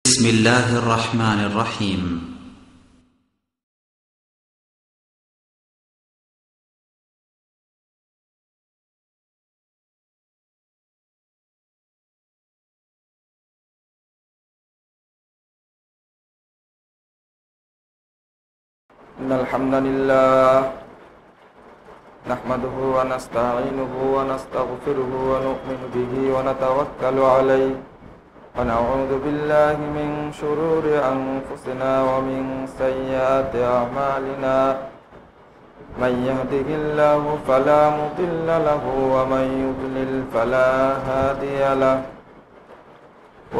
بسم الله الرحمن الرحيم إن الحمد لله نحمده ونستعينه ونستغفره ونؤمن به ونتوكل عليه ونعوذ بالله من شرور أنفسنا ومن سيئات أعمالنا من يهده الله فلا مضل له ومن يضلل فلا هادي له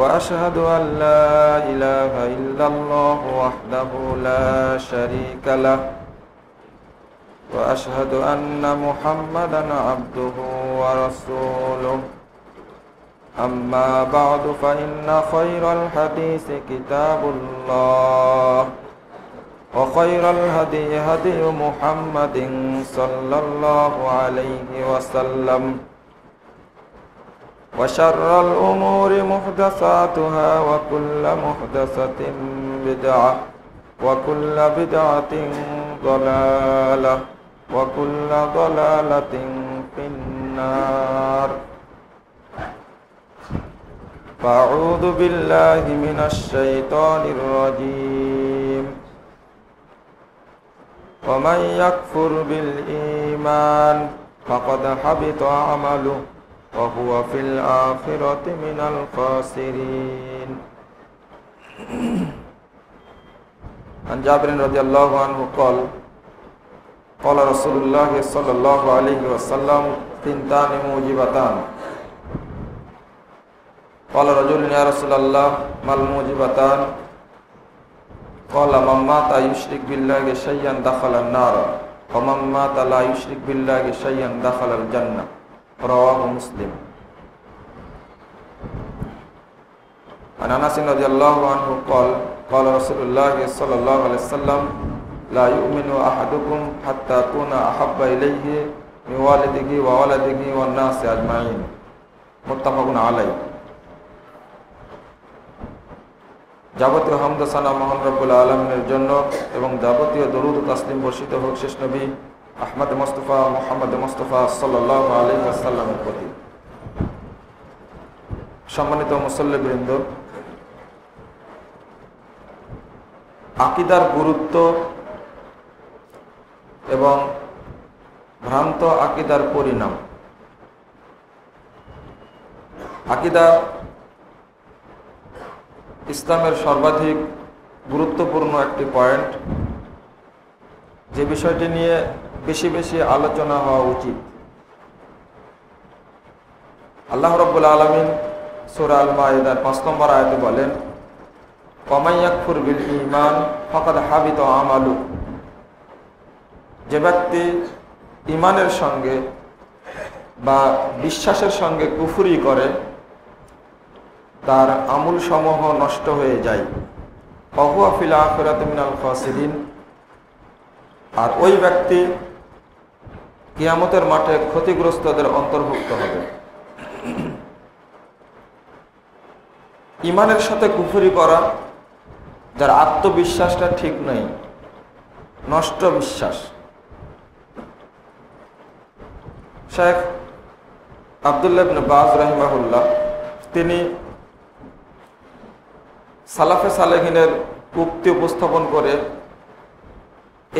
وأشهد أن لا إله إلا الله وحده لا شريك له وأشهد أن محمدا عبده ورسوله أما بعد فإن خير الحديث كتاب الله وخير الهدي هدي محمد صلى الله عليه وسلم وشر الأمور محدثاتها وكل محدثة بدعة وكل بدعة ضلالة وكل ضلالة في النار فأعوذ بالله من الشيطان الرجيم ومن يكفر بالإيمان فقد حبط عمله وهو في الآخرة من الخاسرين عن جابر رضي الله عنه قال قال رسول الله صلى الله عليه وسلم ثنتان موجبتان قال رجل يا رسول الله ما الموجبتان قال من مات يشرك بالله شيئا دخل النار ومن مات لا يشرك بالله شيئا دخل الجنة رواه مسلم عن أنس رضي الله عنه قال قال رسول الله صلى الله عليه وسلم لا يؤمن أحدكم حتى أكون أحب إليه من والده وولده والناس أجمعين متفق عليه যাবতীয় হামদ সানা মহান রব্বুল আলামিনের জন্য এবং যাবতীয় দরুদ ও তাসলিম বর্ষিত হোক শেষ নবী আহমদ মুস্তাফা মুহাম্মদ মুস্তাফা সাল্লাল্লাহু আলাইহি ওয়াসাল্লামের প্রতি। সম্মানিত মুসল্লিবৃন্দ, আকীদার গুরুত্ব এবং ভ্রান্ত আকীদার পরিণাম। আকীদা ইসলামের সর্বাধিক গুরুত্বপূর্ণ একটি পয়েন্ট, যে বিষয়টি নিয়ে বেশি বেশি আলোচনা হওয়া উচিত। আল্লাহ রাব্বুল আলামিন সূরা আল মাইদার ৫ নম্বর আয়াতে বলেন, ওয়ামান ইয়াকফুর বিল ঈমান ফাকাদ হাবিতা আমালু। যে ব্যক্তি ঈমানের সঙ্গে বা বিশ্বাসের সঙ্গে কুফরি করে তার আমল সমূহ নষ্ট হয়ে যায়। ওয়াহুয়া ফিল আখিরাতি মিনাল খাসিরিন। আর ওই ব্যক্তি কিয়ামতের মাঠে ক্ষতিগ্রস্তদের অন্তর্ভুক্ত হবে। ঈমানের সাথে কুফরি করা, যার আত্মবিশ্বাসটা ঠিক নেই, নষ্ট বিশ্বাস। শেখ আব্দুল্লাহ ইবনে বাজ রাহিমাহুল্লাহ তিনি সালাফে সালেহিনের উক্তি উপস্থাপন করে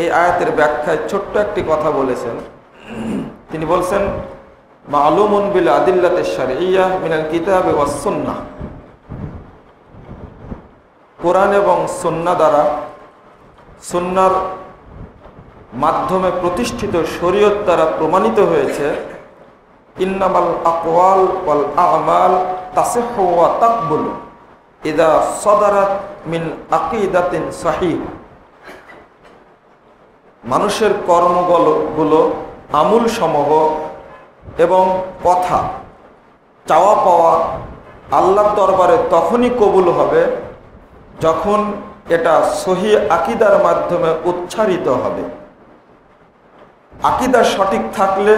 এই আয়াতের ব্যাখ্যায় ছোট্ট একটি কথা বলেছেন। তিনি বলছেন, মালুমুন বিল আদিল্লাতি শারঈয়্যাহ মিনাল কিতাব ওয়াস সুন্নাহ। কোরআন এবং সুন্নাহ দ্বারা, সুন্নাহর মাধ্যমে প্রতিষ্ঠিত শরীয়ত দ্বারা প্রমাণিত হয়েছে, ইন্নামাল আকওয়াল ওয়াল আমাল তাসিহু ওয়া তাকবুলু ইযা সাদারাত মিন আকীদাতিন সহিহ। মানুষের কর্মগুলো, আমল সমূহ এবং কথা, চাওয়া পাওয়া আল্লাহর দরবারে তখনই কবুল হবে যখন এটা সহি আকীদার মাধ্যমে উচ্চারিত হবে। আকীদা সঠিক থাকলে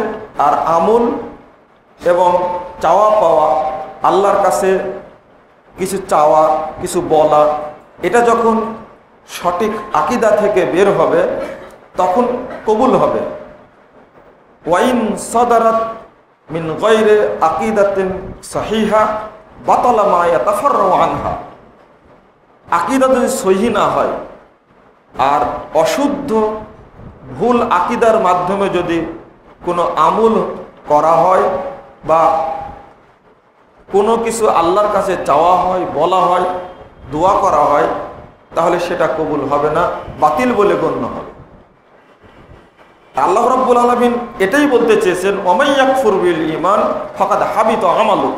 আর আমল এবং চাওয়া পাওয়া আল্লাহর কাছে কিছু চাওয়া, কিছু বলা, এটা যখন সঠিক আকীদা থেকে বের হবে তখন কবুল হবে। ওয়াইন সাদারাত মিন গায়রি আকীদাতিন সহিহা বাতালা মা ইয়াতাফাররাউ আনহা। আকীদা যদি সহিহ না হয় আর অশুদ্ধ ভুল আকীদার মাধ্যমে যদি কোনো আমল করা হয় বা কোনো কিছু আল্লাহর কাছে চাওয়া হয়, বলা হয়, দোয়া করা হয়, তাহলে সেটা কবুল হবে না, বাতিল বলে গণ্য হবে। আল্লাহ রাব্বুল আলামিন এটাই বলতে চেয়েছেন, ওয়ামান ইয়াকফুর বিল ঈমান ফাকাদ হাবিতা আমালু।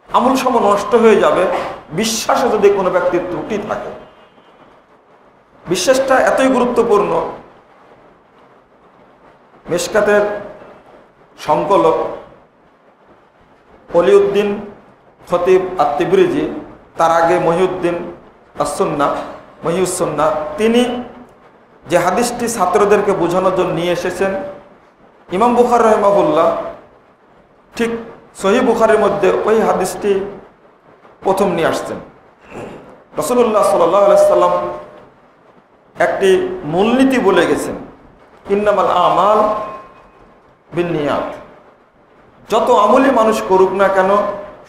আমল সব নষ্ট হয়ে যাবে বিশ্বাসে যদি কোনো ব্যক্তির ত্রুটি থাকে। বিশ্বাসটা এতই গুরুত্বপূর্ণ, মিশকাতের সংকলক ওলিউদ্দিন খতিব আত-তিবরিজি, তার আগে মহিউদ্দিন মহিউস-সুন্নাহ, তিনি যে হাদিসটি ছাত্রদেরকে বোঝানোর জন্য নিয়ে এসেছেন, ইমাম বুখারী রাহিমাহুল্লাহ ঠিক সহিহ বুখারীর মধ্যে ওই হাদিসটি প্রথম নিয়ে আসছেন। রাসূলুল্লাহ সাল্লাল্লাহু আলাইহি সাল্লাম একটি মূলনীতি বলে গেছেন, ইন্নামাল আমাল বিন্নিয়াত। যত আমলই মানুষ করুক না কেন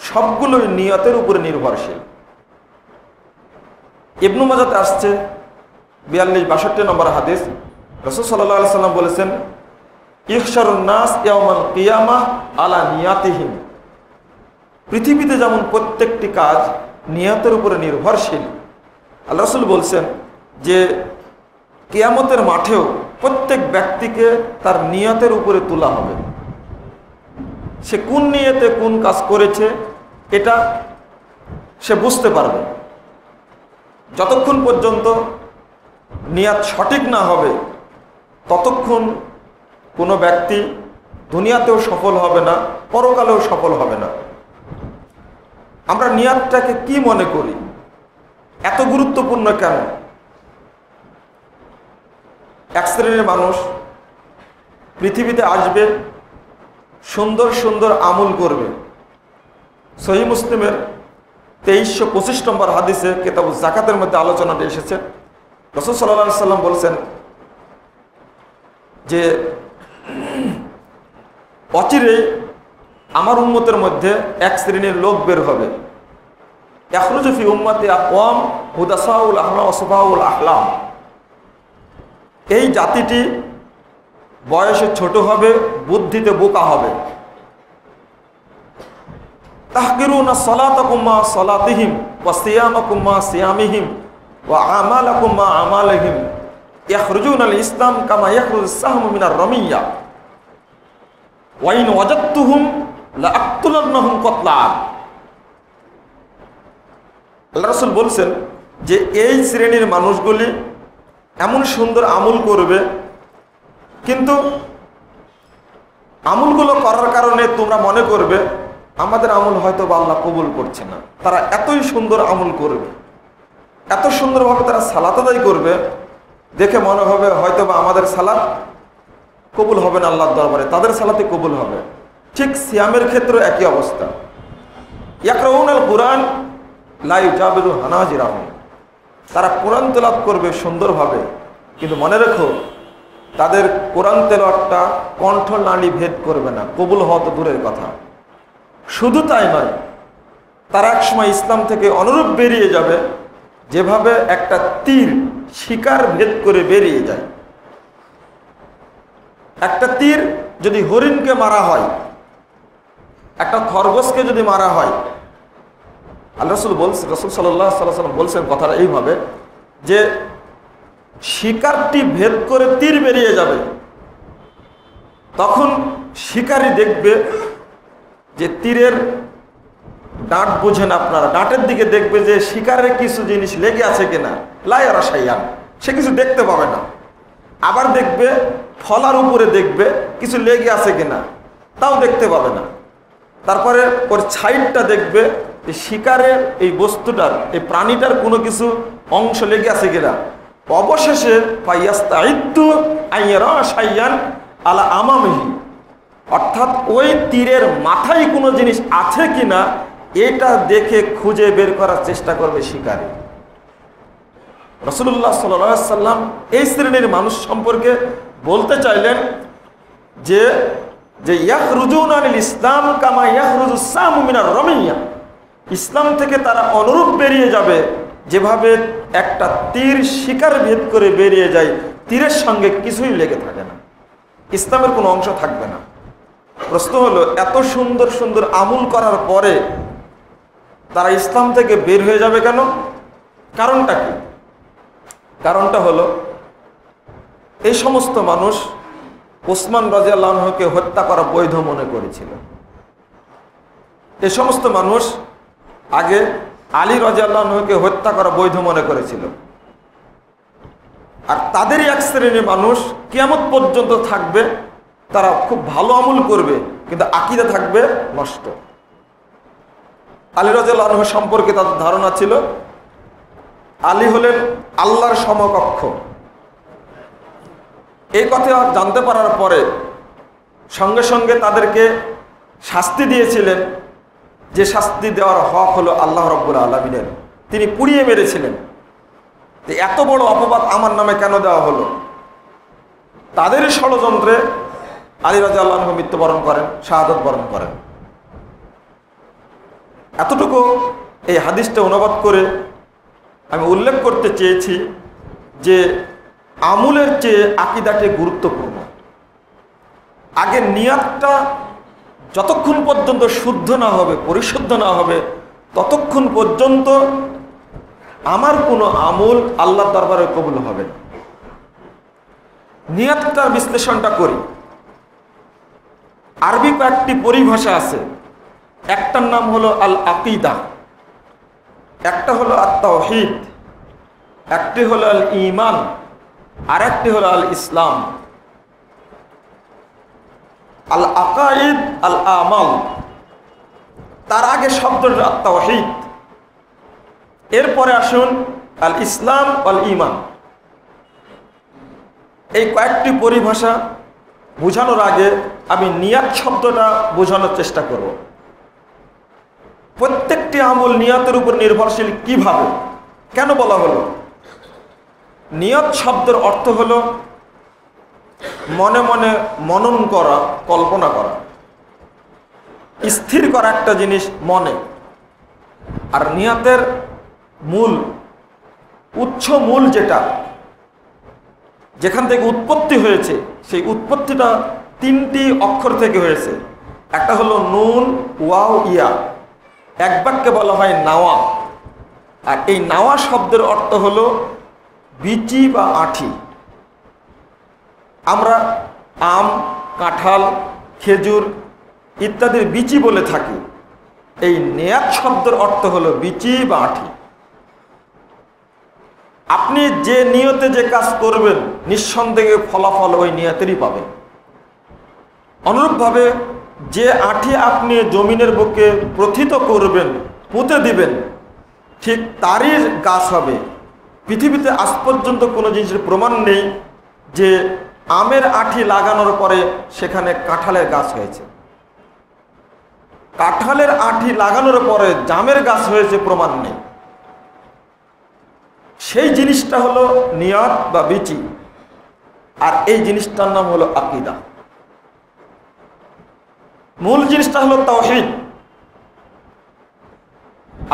সবগুলোই নিয়তের উপরে নির্ভরশীল। ইবনু মাজাতে আসছে 42-62 নম্বর হাদিস, রাসূল সাল্লাল্লাহু আলাইহি সাল্লাম বলেছেন, ইহশারুন নাস ইয়াওমাল কিয়ামাহ আলা নিয়াতিহিম। পৃথিবীতে যেমন প্রত্যেকটি কাজ নিয়তের উপরে নির্ভরশীল, আল্লাহ রাসূল বলছেন যে কিয়ামতের মাঠেও প্রত্যেক ব্যক্তিকে তার নিয়তের উপরে তোলা হবে। সে কোন নিয়তে কোন কাজ করেছে এটা সে বুঝতে পারবে। যতক্ষণ পর্যন্ত নিয়াত সঠিক না হবে ততক্ষণ কোনো ব্যক্তি দুনিয়াতেও সফল হবে না, পরকালেও সফল হবে না। আমরা নিয়াতটাকে কি মনে করি, এত গুরুত্বপূর্ণ কেন? এক শ্রেণীর মানুষ পৃথিবীতে আসবে, সুন্দর সুন্দর আমল করবে। সহিহ মুসলিমের 2325 নম্বর হাদিসে কিতাবুজ যাকাতের মধ্যে আলোচনাটা এসেছে। রাসূল সাল্লাল্লাহু আলাইহি সাল্লাম বলেছেন যে অচিরেই আমার উম্মতের মধ্যে এক শ্রেণীর লোক বের হবে, ইয়াখরুজু ফি উম্মতি আকওয়াম হুদাসাউল আহলাম ওয়া সুফাউল আহলাম। এই জাতিটি বয়সে ছোট হবে, বুদ্ধিতে বোকা হবে। তাহকিরুনা সালাতাকুম মা সালাতিহিম ওয়া সিয়ামাকুম মা সিয়ামিহিম ওয়া আমালাকুম মা আমালিহিম ইয়াখরুজুনা আল ইসলাম কামা ইয়াখরুজুস সাহমু মিনার রামিয়া ওয়া ইন ওয়াজাদতুহুম লা আক্তুলান্নাহুম কতলান। আল্লাহ রাসূল বলছেন যে এই শ্রেণীর মানুষগুলি এমন সুন্দর আমল করবে, কিন্তু আমলগুলো করার কারণে তোমরা মনে করবে আমাদের আমল হয়তো বা আল্লাহ কবুল করছে না। তারা এতই সুন্দর আমল করবে, এত সুন্দরভাবে তারা সালাত আদায় করবে, দেখে মনে হবে হয়তো বা আমাদের সালাত কবুল হবে না আল্লাহর দরবারে, তাদের সালাতে কবুল হবে। ঠিক সিয়ামের ক্ষেত্রে একই অবস্থা। ইয়াকরাউনাল কুরআন লা ইউজাবিরু হানাজিরাহুম। তারা কোরআন তেলাওয়াত করবে সুন্দরভাবে, কিন্তু মনে রেখো তাদের কোরআন তেলাওয়াতটা কণ্ঠনালী ভেদ করবে না, কবুল হওয়া তো দূরের কথা। শুধু তাই নয়, তারা একসময় ইসলাম থেকে অনুরূপ বেরিয়ে যাবে যেভাবে একটা তীর শিকার ভেদ করে বেরিয়ে যায়। একটা তীর যদি হরিণকে মারা হয়, একটা খরগোশকে যদি মারা হয়, আল্লাহ রাসূল বলছেন, রাসূল সাল্লাল্লাহু আলাইহি ওয়াসাল্লাম বলছেন কথাটা এইভাবে যে শিকারটি ভেদ করে তীর বেরিয়ে যাবে, তখন শিকারী দেখবে যে তীরের ডাঁট বোঝেন আপনারা, ডাঁটের দিকে দেখবে যে শিকারের কিছু জিনিস লেগে আছে কিনা, লা ইয়ারা শাইআন, সে কিছু দেখতে পাবে না। আবার দেখবে ফলার উপরে দেখবে কিছু লেগে আছে কিনা, তাও দেখতে পাবে না। তারপরে ওর সাইডটা দেখবে যে শিকারের এই বস্তুটার, এই প্রাণীটার কোনো কিছু অংশ লেগে আছে কিনা। অবশেষে ফাইয়াস্তাইদ্দু আইয়ারা শাইআন আলা আমামিহি, অর্থাৎ ওই তীরের মাথায় কোনো জিনিস আছে কিনা এটা দেখে খুঁজে বের করার চেষ্টা করবে শিকারী। রাসূলুল্লাহ সাল্লাল্লাহু আলাইহি সাল্লাম এই শ্রেণীর মানুষ সম্পর্কে বলতে চাইলেন যে ইয়াখরুজুনা আনিল ইসলাম কামা ইয়াখরুজুস সামু মিনার রামিয়া, ইসলাম থেকে তারা অনুরূপ বেরিয়ে যাবে যেভাবে একটা তীর শিকার ভেদ করে বেরিয়ে যায়, তীরের সঙ্গে কিছুই লেগে থাকে না, ইসলামের কোনো অংশ থাকবে না। প্রশ্ন হলো, এত সুন্দর সুন্দর আমল করার পরে তারা ইসলাম থেকে বের হয়ে যাবে কেন? কারণটা কি? কারণটা হলো, এই সমস্ত মানুষ ওসমান রাদিয়াল্লাহু আনহুকে হত্যা করা বৈধ মনে করেছিল। এই সমস্ত মানুষ আগে আলী রাদিয়াল্লাহু আনহুকে হত্যা করা বৈধ মনে করেছিল। আর তাদেরই এক শ্রেণীর মানুষ কিয়ামত পর্যন্ত থাকবে, তারা খুব ভালো আমল করবে কিন্তু আকীদা থাকবে নষ্ট। আলী রাদিয়াল্লাহু আনহু সম্পর্কে তাদের ধারণা ছিল আলী হলেন আল্লাহর সমকক্ষ। এই কথা জানতে পারার পরে সঙ্গে সঙ্গে তাদেরকে শাস্তি দিয়েছিলেন, যে শাস্তি দেওয়ার হক হলো আল্লাহ রাব্বুল আলামিনের। তিনি পুড়িয়ে মেরেছিলেন। এত বড় অপবাদ আমার নামে কেন দেওয়া হলো? তাদেরই ষড়যন্ত্রে আলী রাদিয়াল্লাহু আনহু মৃত্যুবরণ করেন, শাহাদাত বরণ করেন। এতটুকু এই হাদিসটা অনুবাদ করে আমি উল্লেখ করতে চেয়েছি যে আমলের চেয়ে আকীদাটি গুরুত্বপূর্ণ। আগে নিয়াতটা যতক্ষণ পর্যন্ত শুদ্ধ না হবে, পরিশুদ্ধ না হবে, ততক্ষণ পর্যন্ত আমার কোনো আমল আল্লাহর দরবারে কবুল হবে না। নিয়াতটার বিশ্লেষণটা করি। আরবি কয়েকটি পরিভাষা আছে। একটার নাম হলো আল আকিদা, একটা হলো আত তাওহীদ, একটি হলো আল ঈমান, আর একটি হলো আল ইসলাম। আল আকাইদ আল আমাল, তার আগে শব্দটা আত তাওহীদ, এরপরে আসুন আল ইসলাম আল ঈমান। এই কয়েকটি পরিভাষা বোঝানোর আগে আমি নিয়াত শব্দটা বোঝানোর চেষ্টা করব। প্রত্যেকটি আমল নিয়াতের উপর নির্ভরশীল। কিভাবে, কেন বলা হলো? নিয়ত শব্দের অর্থ হলো মনে মনে মনন করা, কল্পনা করা, স্থির করা একটা জিনিস মনে। আর নিয়তের মূল, উৎস মূল যেখান থেকে উৎপত্তি হয়েছে, সেই উৎপত্তিটা তিনটি অক্ষর থেকে হয়েছে। একটা হলো নুন, ওয়াও, ইয়া। এক বাক্যে বলা হয় নাওয়া। আর এই নাওয়া শব্দের অর্থ হলো বিচি বা আঠি। আমরা আম, কাঁঠাল, খেজুর ইত্যাদির বিচি বলে থাকি। এই নিয়াত শব্দের অর্থ হলো বিচি বা আঠি। আপনি যে নিয়তে যে কাজ করবেন, নিঃসন্দেহে ফলাফল ওই নিয়তেরই পাবেন। অনুরূপভাবে যে আঠি আপনি জমিনের বুকে প্রথিত করবেন, পুঁতে দিবেন, ঠিক তারই গাছ হবে। পৃথিবীতে আজ পর্যন্ত কোনো জিনিসের প্রমাণ নেই যে আমের আঠি লাগানোর পরে সেখানে কাঁঠালের গাছ হয়েছে। কাঁঠালের আঠি লাগানোর পরে জামের গাছ হয়েছে, প্রমাণ নেই। সেই জিনিসটা হলো নিয়ত বা বিচি। আর এই জিনিসটার নাম হলো আকীদা। মূল জিনিসটা হলো তাওহীদ।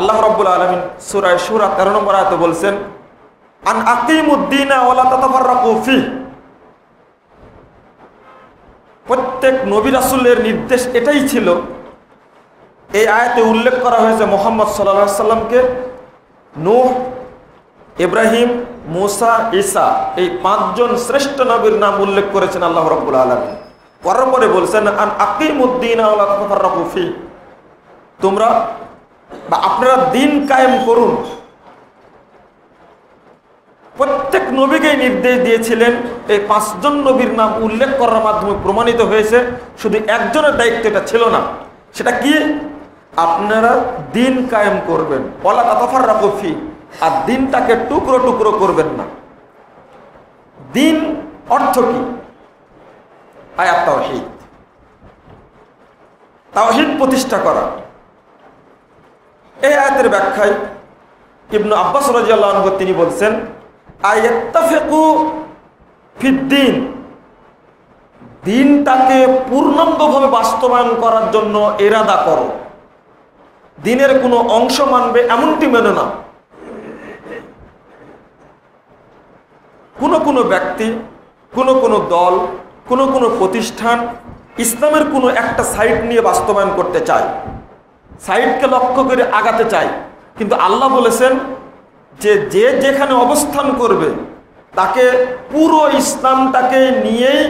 আল্লাহ রাব্বুল আলামিন সূরা শূরা 13 নম্বর আয়াতে বলছেন, আন আকিমুদ্দিনা ওয়া লা তাতাফাররাকু ফি। প্রত্যেক নবী রাসূলের নির্দেশ এটাই ছিল। এই আয়াতে উল্লেখ করা হয়েছে মুহাম্মদ সাল্লাল্লাহু আলাইহি সাল্লামকে, নূহ, ইব্রাহিম, মুসা, ঈসা, এই পাঁচজন শ্রেষ্ঠ নবীর নাম উল্লেখ করেছেন আল্লাহ রাব্বুল আলামিন। পরে বলছেন আন আকিমুদ্দিনা ওয়া লা তাতাফাররাকু ফি, তোমরা বা আপনারা দিন কায়েম করুন। প্রত্যেক নবীকেই নির্দেশ দিয়েছিলেন। এই পাঁচজন নবীর নাম উল্লেখ করার মাধ্যমে প্রমাণিত হয়েছে শুধু একজনের দায়িত্ব এটা ছিল না। সেটা কি? আপনারা দিন কায়েম করবেন, ওয়ালা তাতাফাররাকু ফি, আর দিনটাকে টুকরো টুকরো করবেন না। দিন অর্থ কি? আয়াত তাওহীদ, তাওহীদ প্রতিষ্ঠা করা। এই আয়াতের ব্যাখ্যায় ইবনে আব্বাস রাদিয়াল্লাহু আনহু তিনি বলছেন, আয়াত্তাফিকু ফিদ্দিন, দিনটাকে পূর্ণাঙ্গভাবে বাস্তবায়ন করার জন্য ইরাদা করো, দিনের কোনো অংশ মানবে এমনটি মেনে না। কোনো ব্যক্তি, কোনো দল, কোনো প্রতিষ্ঠান ইসলামের কোনো একটা সাইড নিয়ে বাস্তবায়ন করতে চায়, সাইডকে লক্ষ্য করে আগাতে চায়, কিন্তু আল্লাহ বলেছেন যে যেখানে অবস্থান করবে তাকে পুরো ইসলামটাকে নিয়েই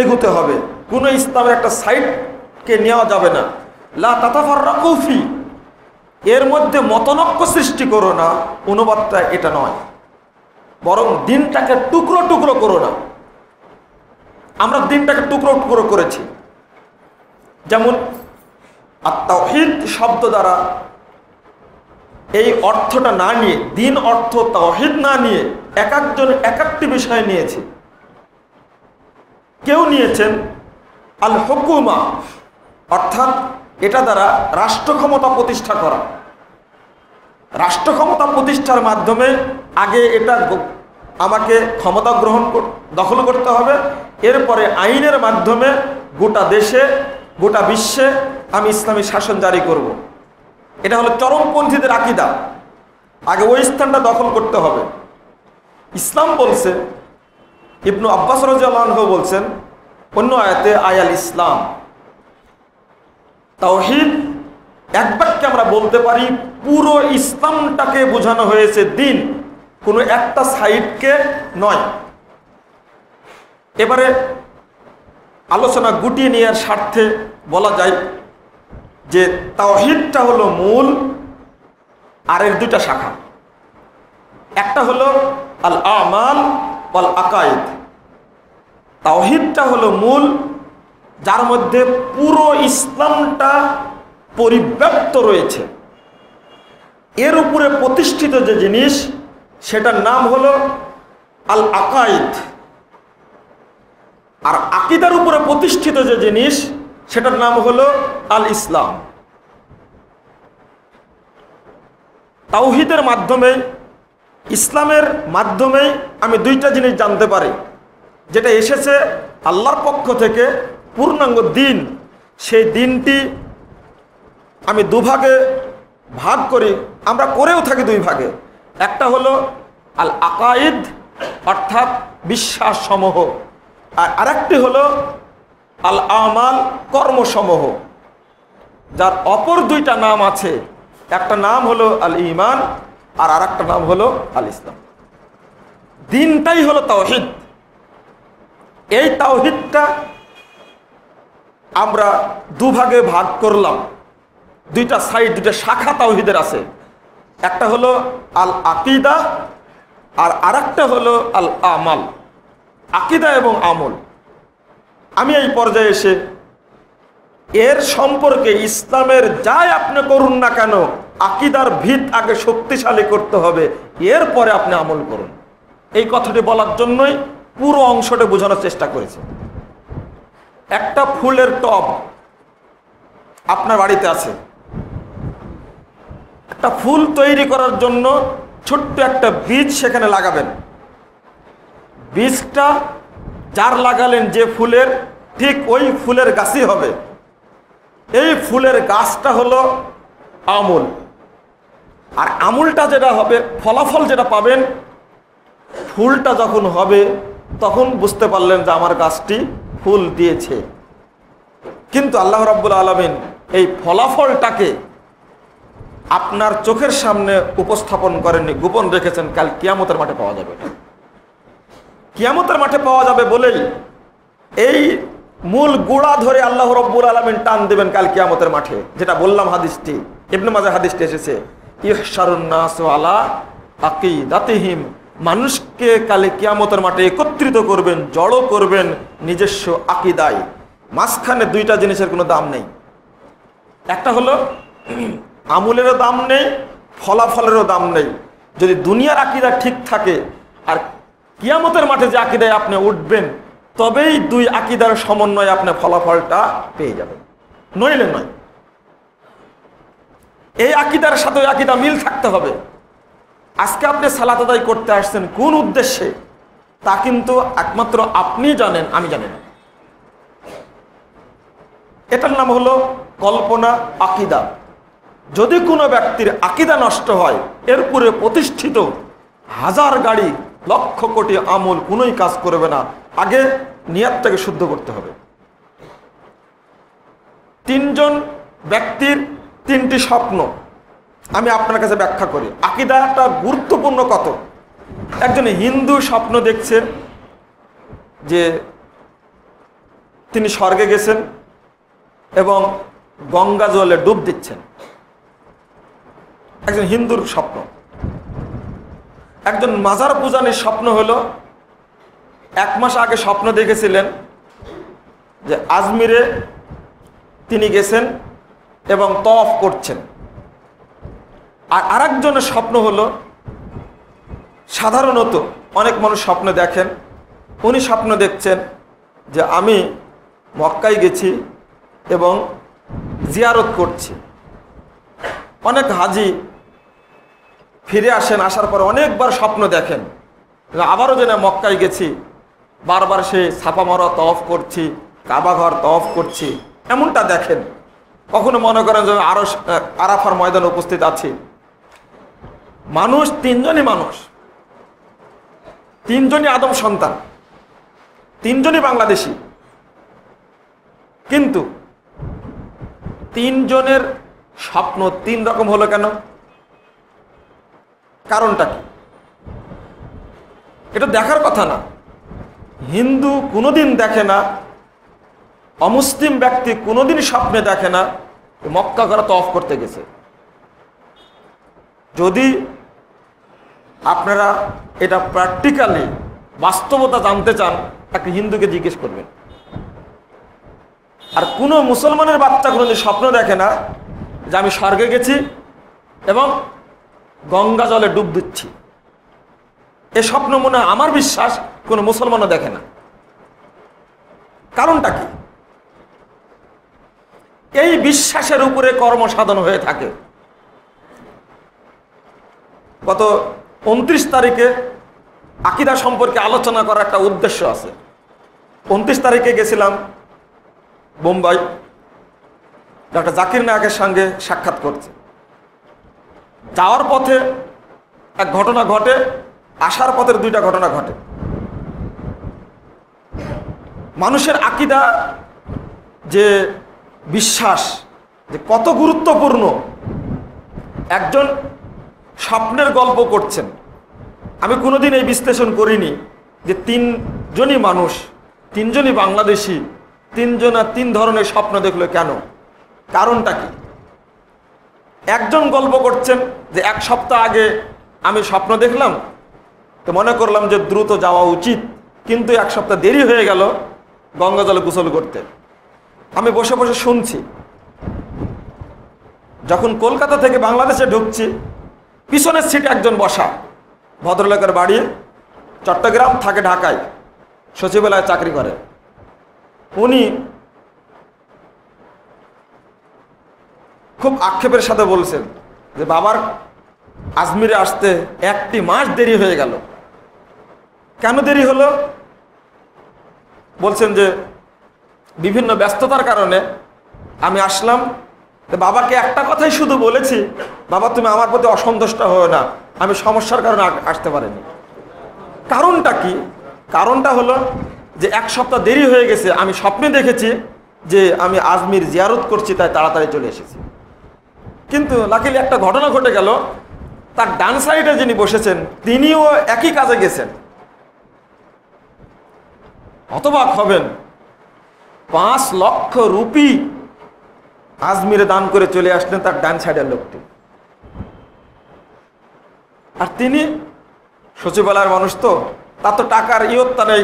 এগোতে হবে, কোনো ইসলামের একটা সাইডকে নেওয়া যাবে না। লা তাতাফাররাকু ফি, এর মধ্যে মতনৈক্য সৃষ্টি করো না, অনুবাদটা এটা নয়, বরং দিনটাকে টুকরো টুকরো করো না। আমরা দিনটাকে টুকরো টুকরো করেছি। যেমন আত-তাওহীদ শব্দ দ্বারা এই অর্থটা না নিয়ে, দিন অর্থ তাওহীদ না নিয়ে এক একজন এক একটি বিষয় নিয়েছে। কেউ নিয়েছেন আল হুকুমা, অর্থাৎ এটা দ্বারা রাষ্ট্র ক্ষমতা প্রতিষ্ঠা করা। রাষ্ট্র ক্ষমতা প্রতিষ্ঠার মাধ্যমে আগে এটা আমাকে ক্ষমতা দখল করতে হবে, এরপরে আইনের মাধ্যমে গোটা দেশে গোটা বিশ্বে আমি ইসলামী শাসন জারি করব। এটা হলো চরমপন্থীদের আকীদা, আগে ওই স্থানটা দখল করতে হবে। ইসলাম বলছে, ইবনে আব্বাস রাদিয়াল্লাহু আনহু বলছেন অন্য আয়াতে, আয়াল ইসলাম, তাওহীদ এক বাক্যে আমরা বলতে পারি পুরো ইসলামটাকে বোঝানো হয়েছে, দিন, কোনো একটা সাইডকে নয়। এবারে আলোচনা গুটিয়ে নেওয়ার স্বার্থে বলা যায় যে তাওহীদটা হলো মূল, আর এর দুইটা শাখা, একটা হলো আল আমাল ওয়াল আকায়েদ। তাওহীদটা হলো মূল, যার মধ্যে পুরো ইসলামটা পরিব্যাপ্ত রয়েছে। এর উপরে প্রতিষ্ঠিত যে জিনিস সেটার নাম হলো আল আকায়েদ, আর আকীদার উপরে প্রতিষ্ঠিত যে জিনিস সেটার নাম হলো আল ইসলাম। তাওহীদের মাধ্যমে, ইসলামের মাধ্যমে আমি দুইটা জিনিস জানতে পারি, যেটা এসেছে আল্লাহর পক্ষ থেকে পূর্ণাঙ্গ দিন, সেই দিনটি আমি দুভাগে ভাগ করি, আমরা করেও থাকি দুই ভাগে। একটা হলো আল আকায়েদ, অর্থাৎ বিশ্বাস সমূহ, আর আরেকটি হলো আল আমাল, কর্মসমূহ, যার অপর দুইটা নাম আছে। একটা নাম হলো আল ঈমান, আর আরেকটা নাম হলো আল ইসলাম। দিনটাই হলো তাওহীদ। এই তাওহীদটা আমরা দুভাগে ভাগ করলাম, দুইটা সাইড, দুইটা শাখা তাওহীদের আছে। একটা হলো আল আকীদা, আর আরেকটা হলো আল আমাল, আকীদা এবং আমল। আমি এই পর্যায়ে এসে এর সম্পর্কে ইসলামের যাই আপনি করুন না কেন, আকীদার ভিত আগে শক্তিশালী করতে হবে, এরপরে আপনি আমল করুন, এই কথাটি বলার জন্যই পুরো অংশটা বোঝানোর চেষ্টা করেছি। একটা ফুলের টব আপনার বাড়িতে আছে, একটা ফুল তৈরি করার জন্য ছোট্ট একটা বীজ সেখানে লাগাবেন। বীজটা যার লাগালেন যে ফুলের, ঠিক ওই ফুলের গাছই হবে। এই ফুলের গাছটা হলো আমল, আর আমলটা যেটা হবে, ফলাফল যেটা পাবেন, ফুলটা যখন হবে তখন বুঝতে পারলেন যে আমার গাছটি ফুল দিয়েছে। কিন্তু আল্লাহ রাব্বুল আলামিন এই ফলাফলটাকে আপনার চোখের সামনে উপস্থাপন করেননি, গোপন রেখেছেন, কাল কিয়ামতের মাঠে পাওয়া যাবে। কিয়ামতের মাঠে পাওয়া যাবে বলেই এই মূল গোড়া ধরে আল্লাহ রাব্বুল আলামিন টান দেবেন কাল কিয়ামতের মাঠে। যেটা বললাম হাদিসটি, ইবনে মাজাহ হাদিসটি এসেছে, ইহশারুন নাসু আলা আকিদাতিহিম, মানুষকে কালে কিয়ামতের মাঠে একত্রিত করবেন, জড়ো করবেন নিজস্ব আকীদায়। মাঝখানে দুইটা জিনিসের কোনো দাম নেই। একটা হলো আমলেরও দাম নেই, ফলাফলেরও দাম নেই। যদি দুনিয়ার আকীদা ঠিক থাকে আর কিয়ামতের মাঠে যে আকীদায় আপনি উঠবেন, তবেই দুই আকীদার সমন্বয়ে আপনি ফলাফলটা পেয়ে যাবেন, নইলে নয়। এই আকীদার সাথে ওই আকীদা মিল থাকতে হবে। আজকে আপনি সালাত আদায় করতে আসছেন কোন উদ্দেশ্যে, তা কিন্তু একমাত্র আপনি জানেন, আমি জানি না। এটার নাম হলো কল্পনা আকীদা। যদি কোনো ব্যক্তির আকীদা নষ্ট হয়, এরপরে প্রতিষ্ঠিত হাজার গাড়ি লক্ষ কোটি আমল কোনোই কাজ করবে না। আগে নিয়তটাকে শুদ্ধ করতে হবে। তিনজন ব্যক্তির তিনটি স্বপ্ন আমি আপনার কাছে ব্যাখ্যা করি। আকীদাটা গুরুত্বপূর্ণ কত। একজন হিন্দু স্বপ্ন দেখছে যে তিনি স্বর্গে গেছেন এবং গঙ্গা জলে ডুব দিচ্ছেন, একজন হিন্দুর স্বপ্ন। একজন মাজার পূজারীর স্বপ্ন হলো 1 মাস আগে স্বপ্ন দেখেছিলেন যে আজমিরে তিনি গেছেন এবং তওয়াফ করছেন। আর আরেকজনের স্বপ্ন হলো, সাধারণত অনেক মানুষ স্বপ্ন দেখেন, উনি স্বপ্ন দেখছেন যে আমি মক্কায় গেছি এবং জিয়ারত করছি। অনেক হাজি ফিরে আসেন, আসার পর অনেকবার স্বপ্ন দেখেন আবারও যেন মক্কায় গেছি, বারবার সে ছাপা মারা তওয়াফ করছি, কাবা ঘর তওয়াফ করছি, এমনটা দেখেন। কখনো মনে করেন যে আরো আরাফার ময়দানে উপস্থিত আছি। মানুষ তিনজনই মানুষ, তিনজনই আদম সন্তান, তিনজনই বাংলাদেশি, কিন্তু তিনজনের স্বপ্ন তিন রকম হলো কেন? কারণটা কি? এটা দেখার কথা না। হিন্দু কোনোদিন দেখে না, অমুসলিম ব্যক্তি কোনোদিন স্বপ্নে দেখে না মক্কা করে তওয়াফ করতে গেছে। যদি আপনারা এটা প্র্যাকটিক্যালি বাস্তবতা জানতে চান, একটা হিন্দুকে জিজ্ঞেস করবেন। আর কোনো মুসলমানের বাচ্চা কোনোদিন স্বপ্ন দেখে না যে আমি স্বর্গে গেছি এবং গঙ্গা জলে ডুব দিচ্ছি। এ স্বপ্ন মনে হয়, আমার বিশ্বাস, কোনো মুসলমানও দেখে না। কারণটা কি? এই বিশ্বাসের উপরে কর্ম সাধন হয়ে থাকে। গত 29 তারিখে আকীদা সম্পর্কে আলোচনা করার একটা উদ্দেশ্য আছে। 29 তারিখে গেছিলাম বোম্বাই, ডক্টর জাকির নায়েকের সঙ্গে সাক্ষাৎ করছে। যাওয়ার পথে এক ঘটনা ঘটে, আসার পথের 2টা ঘটনা ঘটে। মানুষের আকীদা যে বিশ্বাস যে কত গুরুত্বপূর্ণ। একজন স্বপ্নের গল্প করছেন, আমি কোনোদিন এই বিশ্লেষণ করিনি যে তিনজনই মানুষ, তিনজনই বাংলাদেশি, তিনজনা তিন ধরনের স্বপ্ন দেখলো কেন, কারণটা কি? একজন গল্প করছেন যে 1 সপ্তাহ আগে আমি স্বপ্ন দেখলাম, তো মনে করলাম যে দ্রুত যাওয়া উচিত, কিন্তু 1 সপ্তাহ দেরি হয়ে গেল গঙ্গা জলে গোসল করতে। আমি বসে বসে শুনছি। যখন কলকাতা থেকে বাংলাদেশে ঢুকছি, পিছনের সিটে একজন বসা, ভদ্রলোকের বাড়ি চট্টগ্রাম, থাকে ঢাকায়, সচিবালয়ে চাকরি করে। উনি খুব আক্ষেপের সাথে বলছেন যে বাবার আজমিরে আসতে 1টি মাস দেরি হয়ে গেল। কেন দেরি হলো? বলছেন যে বিভিন্ন ব্যস্ততার কারণে আমি আসলাম। বাবাকে একটা কথাই শুধু বলেছি, বাবা তুমি আমার প্রতি অসন্তুষ্ট হও না, আমি সমস্যার কারণে আসতে পারিনি। কারণটা কি? কারণটা হলো যে 1 সপ্তাহ দেরি হয়ে গেছে, আমি স্বপ্নে দেখেছি যে আমি আজমির জিয়ারত করছি, তাই তাড়াতাড়ি চলে এসেছি। কিন্তু লাকিলি একটা ঘটনা ঘটে গেল, তার ডান সাইডে যিনি বসেছেন তিনিও একই কাজে গেছেন। হতবাক হবেন, 5 লক্ষ রুপি আজমিরে দান করে চলে আসলেন তার ডান সাইডের লোকটি। আর তিনি সচিবালয়ের মানুষ, তো তার তো টাকার ইয়ত্তা নেই,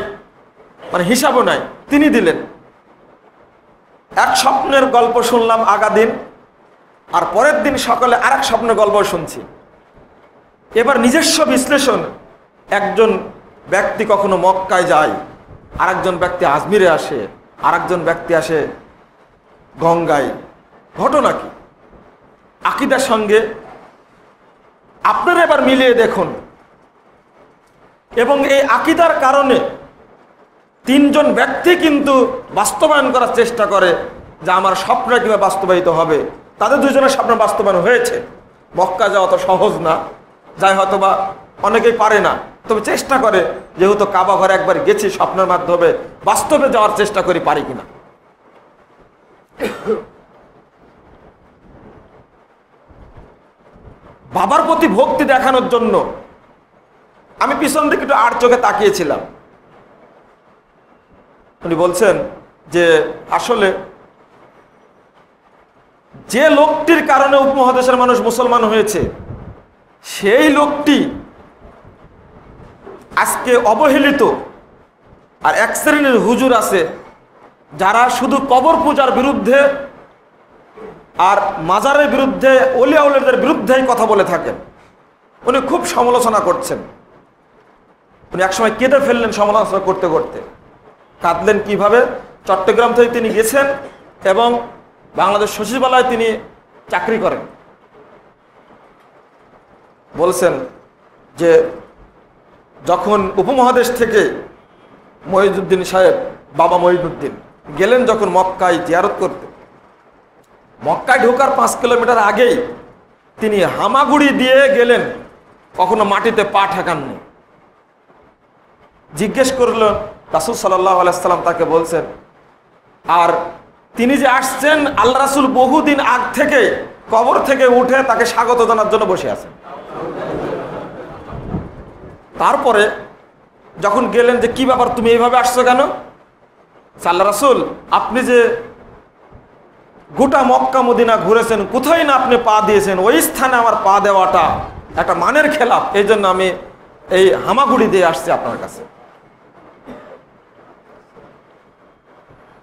মানে হিসাবও নাই, তিনি দিলেন। এক স্বপ্নের গল্প শুনলাম আগা দিন, আর পরের দিন সকালে আরেক স্বপ্নের গল্প শুনছি। এবার নিজস্ব বিশ্লেষণ, একজন ব্যক্তি কখনো মক্কায় যায়, আরেকজন ব্যক্তি আজমিরে আসে, আরেকজন ব্যক্তি আসে গঙ্গায়। ঘটনা কি? আকীদার সঙ্গে আপনারা এবার মিলিয়ে দেখুন। এবং এই আকীদার কারণে তিনজন ব্যক্তি কিন্তু বাস্তবায়ন করার চেষ্টা করে যে আমার স্বপ্ন কিভাবে বাস্তবায়িত হবে। তাদের দুজনের স্বপ্ন বাস্তবায়ন হয়েছে। মক্কা যাওয়া অত সহজ না, যাই হয়তো বা অনেকেই পারে না, তবে চেষ্টা করে, যেহেতু কাবা ঘরে একবার গেছি স্বপ্নের মাধ্যমে বাস্তবে যাওয়ার চেষ্টা করি, পারি কিনা। বাবার প্রতি ভক্তি দেখানোর জন্য আমি পিছন দিকে একটু আর চোখে তাকিয়েছিলাম। উনি বলছেন যে আসলে যে লোকটির কারণে উপমহাদেশের মানুষ মুসলমান হয়েছে, সেই লোকটি আজকে অবহেলিত। আর এক শ্রেণীর হুজুর আছে যারা শুধু কবর পূজার বিরুদ্ধে আর মাজারের বিরুদ্ধে, ওলিয়া উলিয়াদের বিরুদ্ধেই কথা বলে থাকেন। উনি খুব সমালোচনা করছেন। উনি একসময় কেঁদে ফেললেন সমালোচনা করতে করতে। কাঁদলেন কিভাবে? চট্টগ্রাম থেকে তিনি গেছেন এবং বাংলাদেশ সচিবালয়ে তিনি চাকরি করেন। বলছেন যে যখন উপমহাদেশ থেকে মহিউদ্দিন সাহেব, বাবা মহিউদ্দিন গেলেন যখন মক্কায় জিয়ারত করতে, মক্কায় ঢোকার 5 কিলোমিটার আগেই তিনি হামাগুড়ি দিয়ে গেলেন, কখনো মাটিতে পা ঠেকাননি। জিজ্ঞেস করলেন, রাসূল সাল্লাল্লাহু আলাইহি সাল্লাম তাকে বলছেন, আর তিনি যে আসছেন, আল্লাহ রাসূল বহুদিন আগ থেকে কবর থেকে উঠে তাকে স্বাগত জানার জন্য বসে আছেন। তারপরে যখন গেলেন যে কি ব্যাপার, তুমি এইভাবে আসছো কেন? আল্লাহ রাসূল, আপনি যে গোটা মক্কা মদিনা ঘুরেছেন, কোথায় না আপনি পা দিয়েছেন, ওই স্থানে আমার পা দেওয়াটা একটা মানের খেলাফ, এই জন্য আমি এই হামাগুড়ি দিয়ে আসছি আপনার কাছে।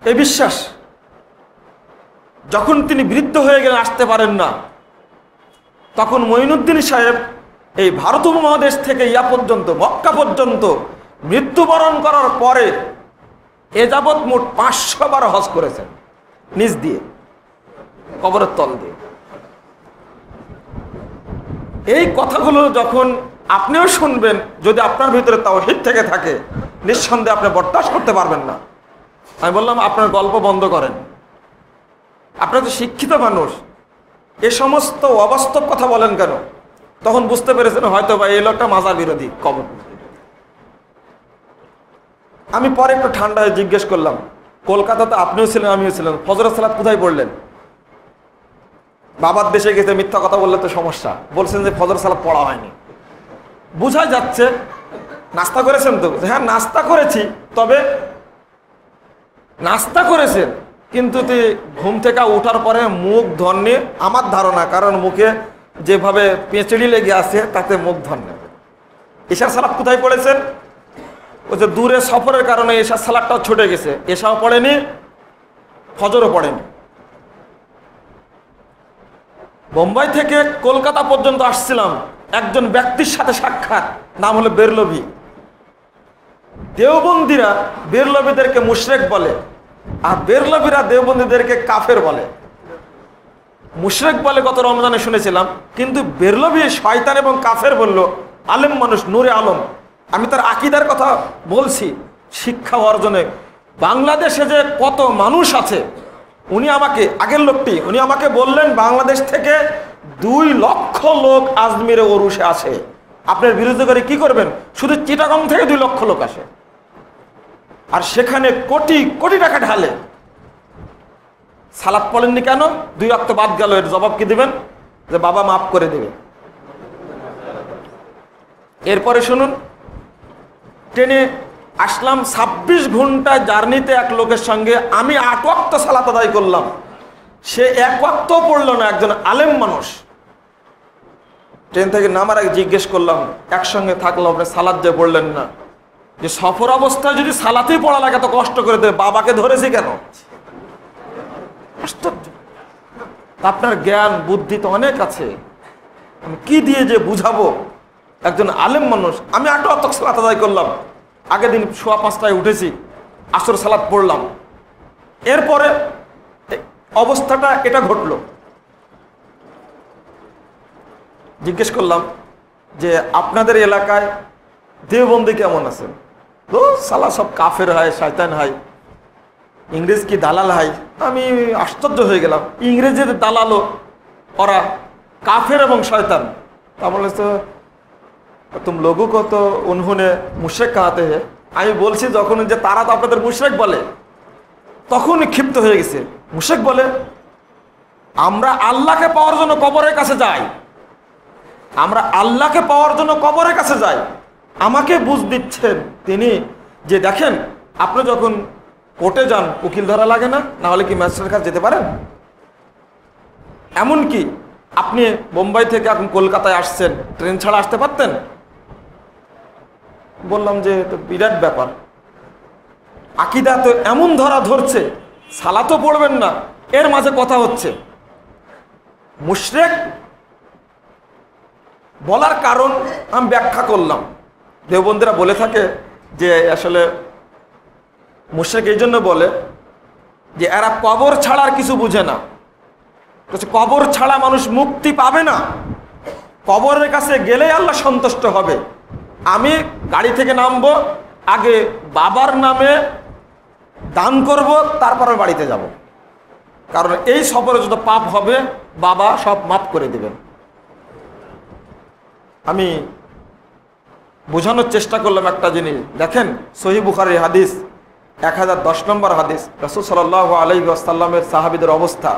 এই বিশ্বাস। যখন তিনি বৃদ্ধ হয়ে গেলেন, আসতে পারেন না, তখন মঈনুদ্দিন সাহেব এই ভারত উপমহাদেশ থেকে ইয়া পর্যন্ত, মক্কা পর্যন্ত মৃত্যুবরণ করার পরে এ যাবৎ মোট 500 বার হজ করেছেন, নিজ দিয়ে, কবরের তল দিয়ে। এই কথাগুলো যখন আপনিও শুনবেন, যদি আপনার ভিতরে তাওহীদ থেকে থাকে, নিঃসন্দেহে আপনি বরদাস্ত করতে পারবেন না। আমি বললাম, আপনার গল্প বন্ধ করেন, আপনারা তো শিক্ষিত মানুষ, এ সমস্ত অবাস্তব কথা বলেন কেন? তখন বুঝতে পেরেছেন হয়তো বা এই লোকটা মাজার বিরোধী, কবর। আমি পরে একটু ঠান্ডা হয়ে জিজ্ঞেস করলাম, কলকাতাতে আপনিও ছিলেন, আমিও ছিলেন, ফজরের সালাত কোথায় পড়লেন? বাবার দেশে গেছে, মিথ্যা কথা বললে তো সমস্যা। বলছেন যে ফজর সালাত পড়া হয়নি। বোঝা যাচ্ছে নাস্তা করেছেন তো? হ্যাঁ, নাস্তা করেছি, তবে নাস্তা করেছেন কিন্তু ঘুম থেকে ওঠার পরে মুখ ধরনি, আমার ধারণা, কারণ মুখে যেভাবে পেঁচড়ি লেগে আছে তাতে মুখ ধরনে। এশার সালাত কোথায় পড়েছেন? ওই যে দূরে সফরের কারণে এশার সালাতটাও ছুটে গেছে, এশাও পড়েনি, ফজরও পড়েনি। বোম্বাই থেকে কলকাতা পর্যন্ত আসছিলাম, একজন ব্যক্তির সাথে সাক্ষাৎ, নাম হলো বেরলভী। দেওবন্দিরা বেরলভীদেরকে মুশরিক বলে, আর বেরলভীরা দেওবন্দীদেরকে কাফের বলে। মুশরিক বলে গত রমজানে শুনেছিলাম, কিন্তু বেরলভী শয়তান এবং কাফের বলল। আলেম মানুষ, নূরে আলম। আমি তার আকীদার কথা বলছি, শিক্ষা অর্জনে। বাংলাদেশে যে কত মানুষ আছে, উনি আমাকে, আগের লোকটি, উনি আমাকে বললেন বাংলাদেশ থেকে 2 লক্ষ লোক আজমিরে ওরুসে আসে। আপনার বিরুদ্ধে করে কি করবেন? শুধু চিটাগং থেকে 2 লক্ষ লোক আসে, আর সেখানে কোটি কোটি টাকা ঢালে। সালাত পড়েননি কেন? 2 ওয়াক্ত বাদ গেল, এর জবাব কি দিবেন? যে বাবা মাফ করে দেবে। এরপরে শুনুন, ট্রেনে আসলাম, 26 ঘন্টা জার্নিতে এক লোকের সঙ্গে আমি 8 ওয়াক্ত সালাত আদায় করলাম, সে 1 ওয়াক্তও পড়ল না, একজন আলেম মানুষ। ট্রেন থেকে নামার আগে জিজ্ঞেস করলাম, একসঙ্গে থাকলাম, আপনি সালাত যে পড়লেন না? যে সফর অবস্থায় যদি সালাতেই পড়া লাগে এত কষ্ট করে দেবে, বাবাকে ধরেছি কেন? আশ্চর্য। আপনার জ্ঞান বুদ্ধি তো অনেক আছে, আমি কি দিয়ে যে বুঝাবো? একজন আলেম মানুষ। আমি 8 ওয়াক্ত সালাত আদায় করলাম, আগের দিন 5:15 উঠেছি, আসর সালাত পড়লাম। এরপরে অবস্থাটা এটা ঘটলো। জিজ্ঞেস করলাম যে আপনাদের এলাকায় দেওবন্দি কেমন আছেন? তো সালা সব কাফের হয়, শয়তান হয়, ইংরেজ কি দালাল হয়। আমি আশ্চর্য হয়ে গেলাম, ইংরেজের দালালও ওরা, কাফের এবং শয়তান। তা বলে তো তুম লোগো কো তো উन्होंने মুশরিক कहते हैं। আমি বলছি যখন যে তারা তো আপনাদের মুশরিক বলে, তখন ক্ষিপ্ত হয়ে গেছে। মুশরিক বলে? আমরা আল্লাহকে পাওয়ার জন্য কবরের কাছে যাই, আমরা আল্লাহকে পাওয়ার জন্য কবরের কাছে যাই। আমাকে বুঝ দিচ্ছেন তিনি যে দেখেন, আপনি যখন কোর্টে যান উকিল ধরা লাগে না, না হলে কি ম্যাজিস্ট্রেটের কাছে যেতে পারেন? এমনকি আপনি বোম্বাই থেকে এখন কলকাতায় আসছেন, ট্রেন ছাড়া আসতে পারতেন? বললাম যে তো বিরাট ব্যাপার, আকীদা তো এমন ধরা ধরছে, সালা তো পড়বেন না, এর মাঝে কথা হচ্ছে। মুশরিক বলার কারণ আমি ব্যাখ্যা করলাম। দেওবন্দিরা বলে থাকে যে আসলে মুশরিক এই জন্য বলে যে এরা কবর ছাড়া আর কিছু বুঝে না। কবর ছাড়া মানুষ মুক্তি পাবে না, কবরের কাছে গেলেই আল্লাহ সন্তুষ্ট হবে। আমি গাড়ি থেকে নামবো, আগে বাবার নামে দান করব, তারপরে বাড়িতে যাব, কারণ এই সফরে যত পাপ হবে বাবা সব মাফ করে দেবেন। আমি বোঝানোর চেষ্টা করলাম একটা জিনিস। দেখেন সহিহ বুখারীর হাদিস 1010 নম্বর হাদিস, রাসূল সাল্লাল্লাহু আলাইহি ওয়াসাল্লামের সাহাবীদের অবস্থা।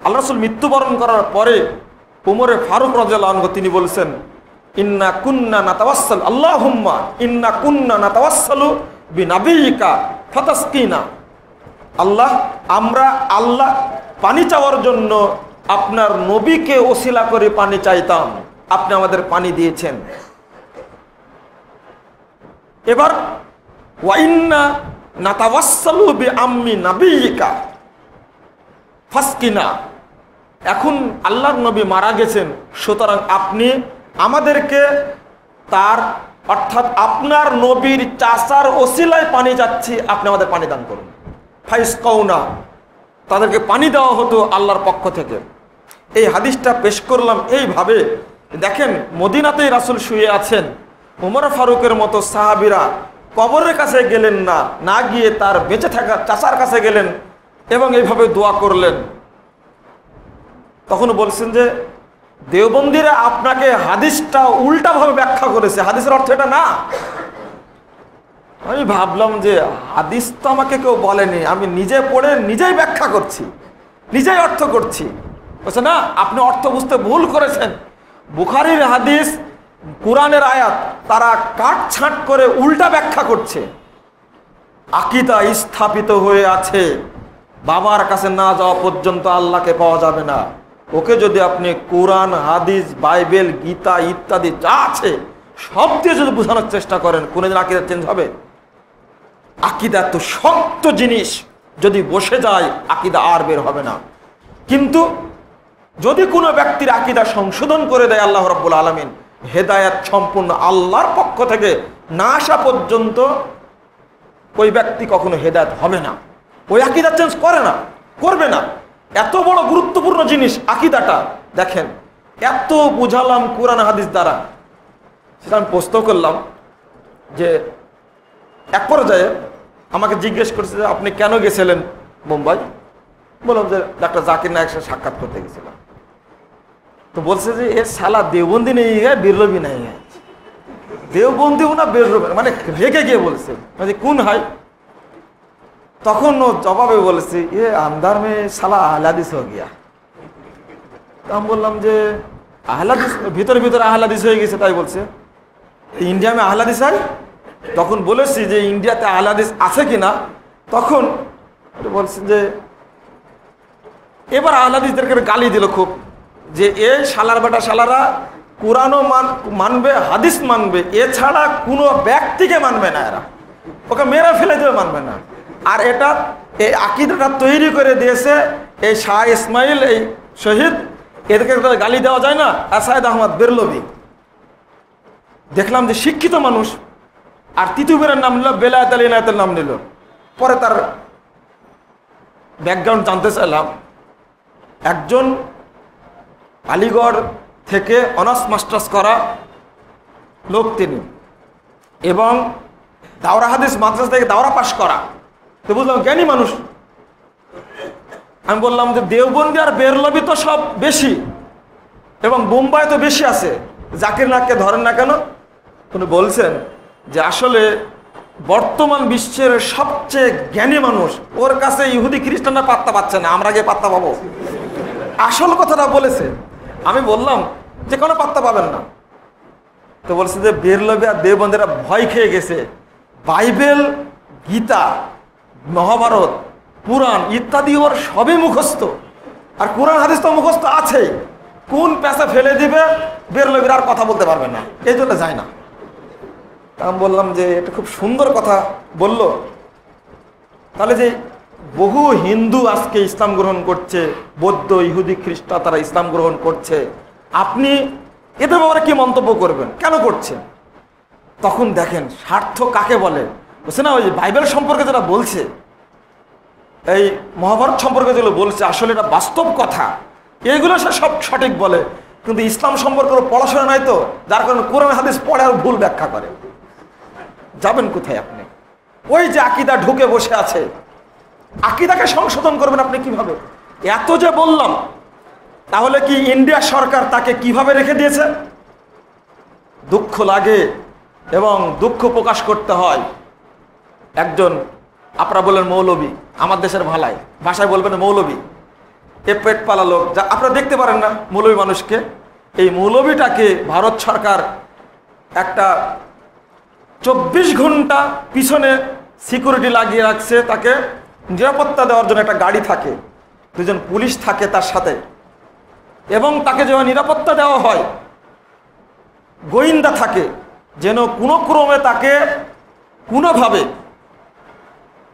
আল্লাহ রাসূল মৃত্যুবরণ করার পরে উমরে ফারুক রাদিয়াল্লাহু আনহু তিনি বলছেন, ইন্না কুন্না নাতাওয়াসসাল আল্লাহুম্মা ইন্না কুন্না নাতাওয়াসসালু বিনাবিয়িকা ফাতাসকিনা। আল্লাহ, আমরা আল্লাহ পানি চাওয়ার জন্য আপনার নবীকে ওসিলা করে পানি চাইতাম, আপনি আমাদের পানি দিয়েছেন। এবার ওয়াইন্না নাতাওয়াসসালু বিআম্মি নাবিয়িকা ফাসকিনা। এখন আল্লাহর নবী মারা গেছেন, সুতরাং আপনি আমাদেরকে তার অর্থাৎ আপনার নবীর চাচার ওসিলায় পানি যাচ্ছি, আপনি আমাদের পানি দান করুন। ফাইসকাউনা, তাদেরকে পানি দেওয়া হতো আল্লাহর পক্ষ থেকে। এই হাদিসটা পেশ করলাম এইভাবে, দেখেন মদিনাতেই রাসূল শুয়ে আছেন, উমর ফারুকের মতো সাহাবীরা কবরের কাছে গেলেন না, না গিয়ে তার বেঁচে থাকা চাচার কাছে গেলেন এবং এইভাবে দোয়া করলেন। তখন বলছেন যে দেওবন্দিরা আপনাকে হাদিসটা উল্টাভাবে ব্যাখ্যা করেছে, হাদিসের অর্থ এটা না। আমি ভাবলাম যে হাদিস তো আমাকে কেউ বলেনি, আমি নিজে পড়ে নিজেই ব্যাখ্যা করছি, নিজেই অর্থ করছি। বলছে না, আপনি অর্থ বুঝতে ভুল করেছেন। বুখারীর হাদিস, কোরআনের আয়াত তারা কাটছাঁট করে উল্টা ব্যাখ্যা করছে। আকীদা স্থাপিত হয়ে আছে, বাবার কাছে না যাওয়া পর্যন্ত আল্লাহকে পাওয়া যাবে না। ওকে যদি আপনি কোরআন, হাদিস, বাইবেল, গীতা ইত্যাদি যা আছে সব দিয়ে যদি বোঝানোর চেষ্টা করেন, কোনোদিন আকীদা চেঞ্জ হবে? আকীদা তো শক্ত জিনিস, যদি বসে যায় আকীদা আর বের হবে না। কিন্তু যদি কোনো ব্যক্তির আকীদা সংশোধন করে দেয় আল্লাহ রাব্বুল আলামিন, হেদায়েত সম্পূর্ণ আল্লাহর পক্ষ থেকে না আসা পর্যন্ত ওই ব্যক্তি কখনো হেদায়েত হবে না। ওই আকীদা চেঞ্জ করে না, করবে না। এত বড় গুরুত্বপূর্ণ জিনিস আকীদাটা, দেখেন এত বুঝালাম কোরআন হাদিস দ্বারা। সেটা আমি প্রশ্ন করলাম যে এক পর্যায়ে আমাকে জিজ্ঞেস করছে যে আপনি কেন গেছিলেন মুম্বাই? বললাম যে ডাক্তার জাকির নায়েকের সাথে সাক্ষাৎ করতে গেছিলাম। তো বলছে যে এ সালা দেওবন্দি নেই হ্যাঁ বেরলবি নাই হ্যাঁ, দেওবন্দি না বেরলবি, মানে রেগে গিয়ে বলছে মানে কোন হয়। তখন ও জবাবে বলেছে এ আন্দার মে সালা আহলাদিস হয়ে গিয়া। আমি বললাম যে আহলাদিস ভিতরে ভিতরে আহলাদিস হয়ে গেছে, তাই বলছে ইন্ডিয়া মে আহলাদিস হয়। তখন বলেছি যে ইন্ডিয়াতে আহলাদিস আছে কিনা, তখন বলছে যে এবার আহলাদিসদেরকে গালি দিল খুব, যে এ শালার বেটা শালারা কোরআনও মানবে, হাদিস মানবে, এছাড়া কোনো ব্যক্তিকে মানবে না, এরা ওকে মেরে ফেলে দেবে, মানবে না। আর এটা এই আকীদাটা তৈরি করে দিয়েছে এই শাহ ইসমাইল, এই শহীদ, এদেরকে গালি দেওয়া যায় না। আর সাইদ আহমদ বেরলবি, দেখলাম যে শিক্ষিত মানুষ, আর তিতুবের নাম নিল, বেলায়েত আলী ইনায়েতের নাম নিল। পরে তার ব্যাকগ্রাউন্ড জানতে চাইলাম। একজন আলিগড় থেকে অনার্স মাস্টার্স করা লোক তিনি, এবং দাওরা হাদিস মাদ্রাসা থেকে দাওরা পাশ করা। তো বুঝলাম জ্ঞানী মানুষ। আমি বললাম যে দেওবন্দি আর বেরলভি তো সব বেশি, এবং বোম্বাই তো বেশি আছে, জাকির নাককে ধরেন না কেন? উনি বলছেন যে আসলে বর্তমান বিশ্বের সবচেয়ে জ্ঞানী মানুষ, ওর কাছে ইহুদি খ্রিস্টানরা পাত্তা পাচ্ছে না, আমরা গিয়ে পাত্তা পাবো। আসল কথাটা বলেছে। আমি বললাম যে কোনো পাত্তা পাবেন না। তো বলছে যে বেরলভি আর দেওবন্দিরা ভয় খেয়ে গেছে, বাইবেল, গীতা, মহাভারত, পুরাণ ইত্যাদি ওর সবই মুখস্থ, আর কোরআন হাদিস তো মুখস্থ আছেই। কোন পেঁচা ফেলে দিবে বেরলভির আর কথা বলতে পারবে না, এই জন্য যায় না। আমি বললাম যে এটা খুব সুন্দর কথা বলল। তাহলে যে বহু হিন্দু আজকে ইসলাম গ্রহণ করছে, বৌদ্ধ, ইহুদি, খ্রিস্টান তারা ইসলাম গ্রহণ করছে, আপনি এদের ব্যাপারে কি মন্তব্য করবেন, কেন করছেন? তখন দেখেন স্বার্থ কাকে বলে। বুঝছে না, ওই বাইবেল সম্পর্কে যেটা বলছে, এই মহাভারত সম্পর্কে যেগুলো বলছে, আসলে এটা বাস্তব কথা, এইগুলো সে সব সঠিক বলে, কিন্তু ইসলাম সম্পর্কে পড়াশোনা নাই তো, যার কারণে কোরআন হাদিস পড়ে আর ভুল ব্যাখ্যা করে। যাবেন কোথায় আপনি? ওই যে আকীদা ঢুকে বসে আছে, আকীদাকে সংশোধন করবেন আপনি কিভাবে? এত যে বললাম, তাহলে কি ইন্ডিয়া সরকার তাকে কিভাবে রেখে দিয়েছে? দুঃখ লাগে এবং দুঃখ প্রকাশ করতে হয়। একজন, আপনারা বললেন মৌলবী, আমার দেশের ভাষায় বলবেন মৌলবী, এ পেট পালা লোক, যা আপনারা দেখতে পারেন না মৌলবী মানুষকে। এই মৌলবীটাকে ভারত সরকার একটা 24 ঘন্টা পিছনে সিকিউরিটি লাগিয়ে রাখছে, তাকে নিরাপত্তা দেওয়ার জন্য একটা গাড়ি থাকে, 2 জন পুলিশ থাকে তার সাথে, এবং তাকে যখন নিরাপত্তা দেওয়া হয় গোয়েন্দা থাকে, যেন কোনো ক্রমে তাকে কোনোভাবে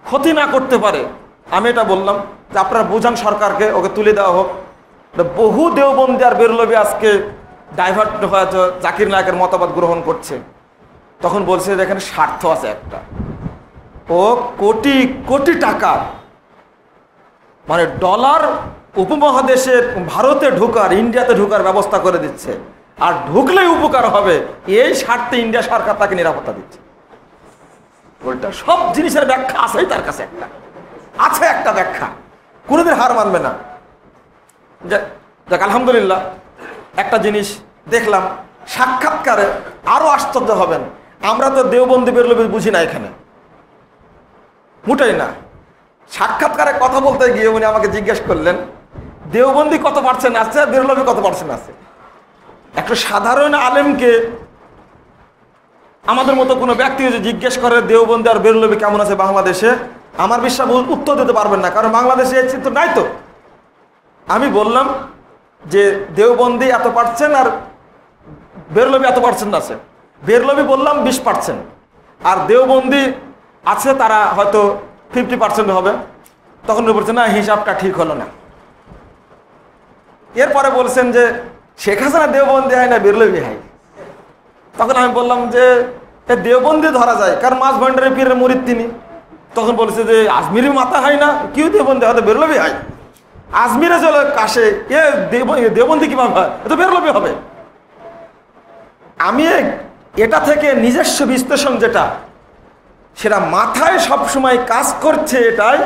ক্ষতি না করতে পারে। আমি এটা বললাম যে আপনারা বুঝান সরকারকে, ওকে তুলে দেওয়া হোক। বহু দেওবন্দি আর বেরলভি আজকে ডাইভার্ট হয়েছে, জাকির নায়কের মতামত গ্রহণ করছে। তখন বলছে যে এখানে স্বার্থ আছে একটা, ও কোটি কোটি টাকা মানে ডলার উপমহাদেশের ভারতে ঢোকার, ইন্ডিয়াতে ঢোকার ব্যবস্থা করে দিচ্ছে, আর ঢুকলেই উপকার হবে এই স্বার্থে ইন্ডিয়া সরকার তাকে নিরাপত্তা দিচ্ছে। ওইটা সব জিনিসের ব্যাখ্যা আছেই তার কাছে, একটা ব্যাখ্যা, কোনোদিন হার মানবে না। যাক আলহামদুলিল্লাহ, একটা জিনিস দেখলাম সাক্ষাৎকারে, আরো আশ্চর্য হবেন, আমরা তো দেওবন্দি বেরলভি বুঝি না এখানে, মোটেই না। সাক্ষাৎকারে কথা বলতে গিয়ে উনি আমাকে জিজ্ঞেস করলেন দেওবন্দি কত পার্সেন্ট আছে, বেরলভি কত পার্সেন্ট আছে। একটা সাধারণ আলেমকে, আমাদের মতো কোনো ব্যক্তি যদি জিজ্ঞেস করে দেওবন্দি আর বেরলভি কেমন আছে বাংলাদেশে, আমার বিশ্বাস উত্তর দিতে পারবেন না, কারণ বাংলাদেশে এই চিত্র নাই তো। আমি বললাম যে দেওবন্দি এত পার্সেন্ট আর বেরলভি এত পার্সেন্ট আছে। বেরলভি বললাম 20%, আর দেওবন্দি আছে তারা হয়তো 50% হবে। তখন বলছে না, হিসাবটা ঠিক হলো না। এরপরে বলছেন যে শেখ হাসিনা দেওবন্দি হয় না বেরলভি হয়। তখন আমি বললাম যে দেওবন্দি ধরা যায়, কারণ মাছ ভান্ডারের পীরের মুরিদ তিনি। তখন বলছে যে আজমিরের মাথা হয় না, কেউ দেওবন্দি হয়তো বেরলভি হয়। আজমিরে চলে কাশে, দেওবন্দি কিভাবে হয়, এ তো বেরলভি হবে। আমি এটা থেকে নিজস্ব বিশ্লেষণ যেটা, সেটা মাথায় সবসময় কাজ করছে এটাই,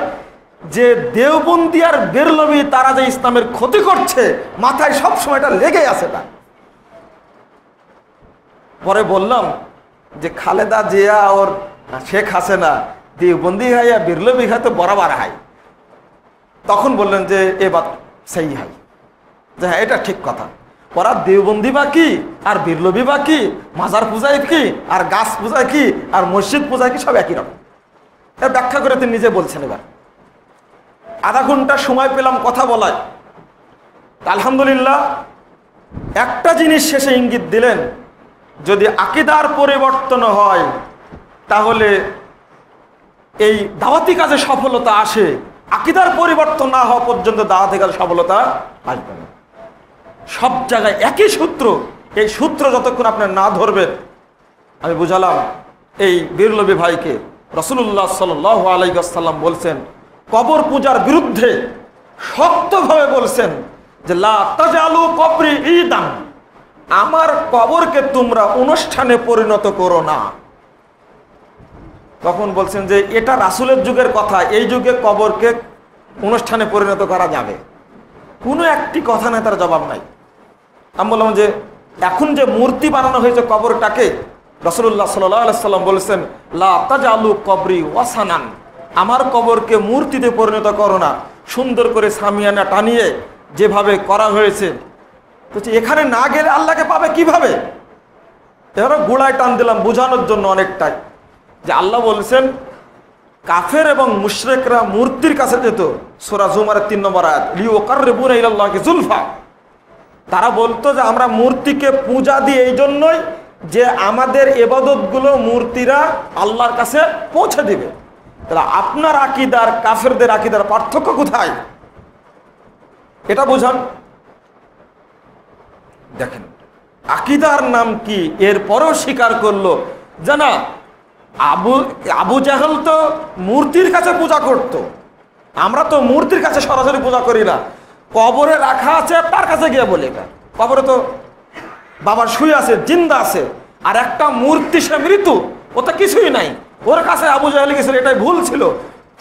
যে দেওবন্দি আর বেরলভি তারা যে ইসলামের ক্ষতি করছে, মাথায় সবসময় এটা লেগে আছে। তা পরে বললাম যে খালেদা জিয়া ওর শেখ হাসিনা দেওবন্দি হয় আর বেরলভি হয় তো বরাবর হয়। তখন বললেন যে এ বাত সেই হয়, যে হ্যাঁ এটা ঠিক কথা। ওরা দেওবন্দি বা কি আর বেরলভি বা কি, মাজার পূজায় কি আর গাছ পূজায় কি আর মসজিদ পূজায় কি, সব একই রকম। এর ব্যাখ্যা করে তিনি নিজে বলছেন। এবার আধা ঘন্টা সময় পেলাম কথা বলায়। আলহামদুলিল্লাহ, একটা জিনিস শেষে ইঙ্গিত দিলেন, যদি আকীদার পরিবর্তন হয় তাহলে এই দাওয়াতি কাজে সফলতা আসে, আকীদার পরিবর্তন না হওয়া পর্যন্ত দাওয়াতি কাজে সফলতা আসবে না। সব জায়গায় একই সূত্র, এই সূত্র যতক্ষণ আপনার না ধরবেন। আমি বুঝালাম এই বেরলভি ভাইকে রাসূলুল্লাহ সাল্লাল্লাহু আলাইহি ওয়াসাল্লাম বলছেন, কবর পূজার বিরুদ্ধে শক্তভাবে বলছেন যে লা তাজালু কবরি ঈদান, আমার কবরকে তোমরা অনুষ্ঠানে পরিণত করো না। তখন বলছেন যে এটা রাসূলের যুগের কথা, এই যুগে কবরকে অনুষ্ঠানে পরিণত করা যাবে? কোনো একটি কথা না, তার জবাব নাই। আমি বললাম যে এখন যে মূর্তি বানানো হয়েছে কবরটাকে, রাসূলুল্লাহ সাল্লাল্লাহু আলাইহি সাল্লাম বলেছেন লা তাজালু কবরি ওয়াসানান, আমার কবরকে মূর্তিতে পরিণত করো না। সুন্দর করে সামিয়ানা টানিয়ে যেভাবে করা হয়েছে, বলছি এখানে না গেলে আল্লাহকে পাবে কিভাবে? এবারও গোড়ায় টান দিলাম বোঝানোর জন্য অনেকটাই, যে আল্লাহ বলছেন কাফের এবং মুশরিকরা মূর্তির কাছে যেত। সূরা জুমারের ৩ নম্বর আয়াত, লিউকাররিবুনা ইলাল্লাহি যুলফা। তারা বলতো যে আমরা মূর্তিকে পূজা দিই এই জন্যই যে আমাদের ইবাদতগুলো মূর্তিরা আল্লাহর কাছে পৌঁছে দিবে। তাহলে আপনার আকীদার কাফেরদের আকীদার পার্থক্য কোথায়? এটা বোঝান। দেখেন আকীদার নাম কি, এরপরেও স্বীকার করলো যে না, আবু জাহেল তো মূর্তির কাছে পূজা করত, আমরা তো মূর্তির কাছে সরাসরি পূজা করি না, কবরে রাখা আছে তার কাছে গিয়ে বলি। কবরে তো বাবা শুয়ে আছে, জিন্দা আছে, আর একটা মূর্তি সে মৃত্যু, ও তো কিছুই নাই, ওর কাছে আবু জাহেল গেছিল, এটাই ভুল ছিল।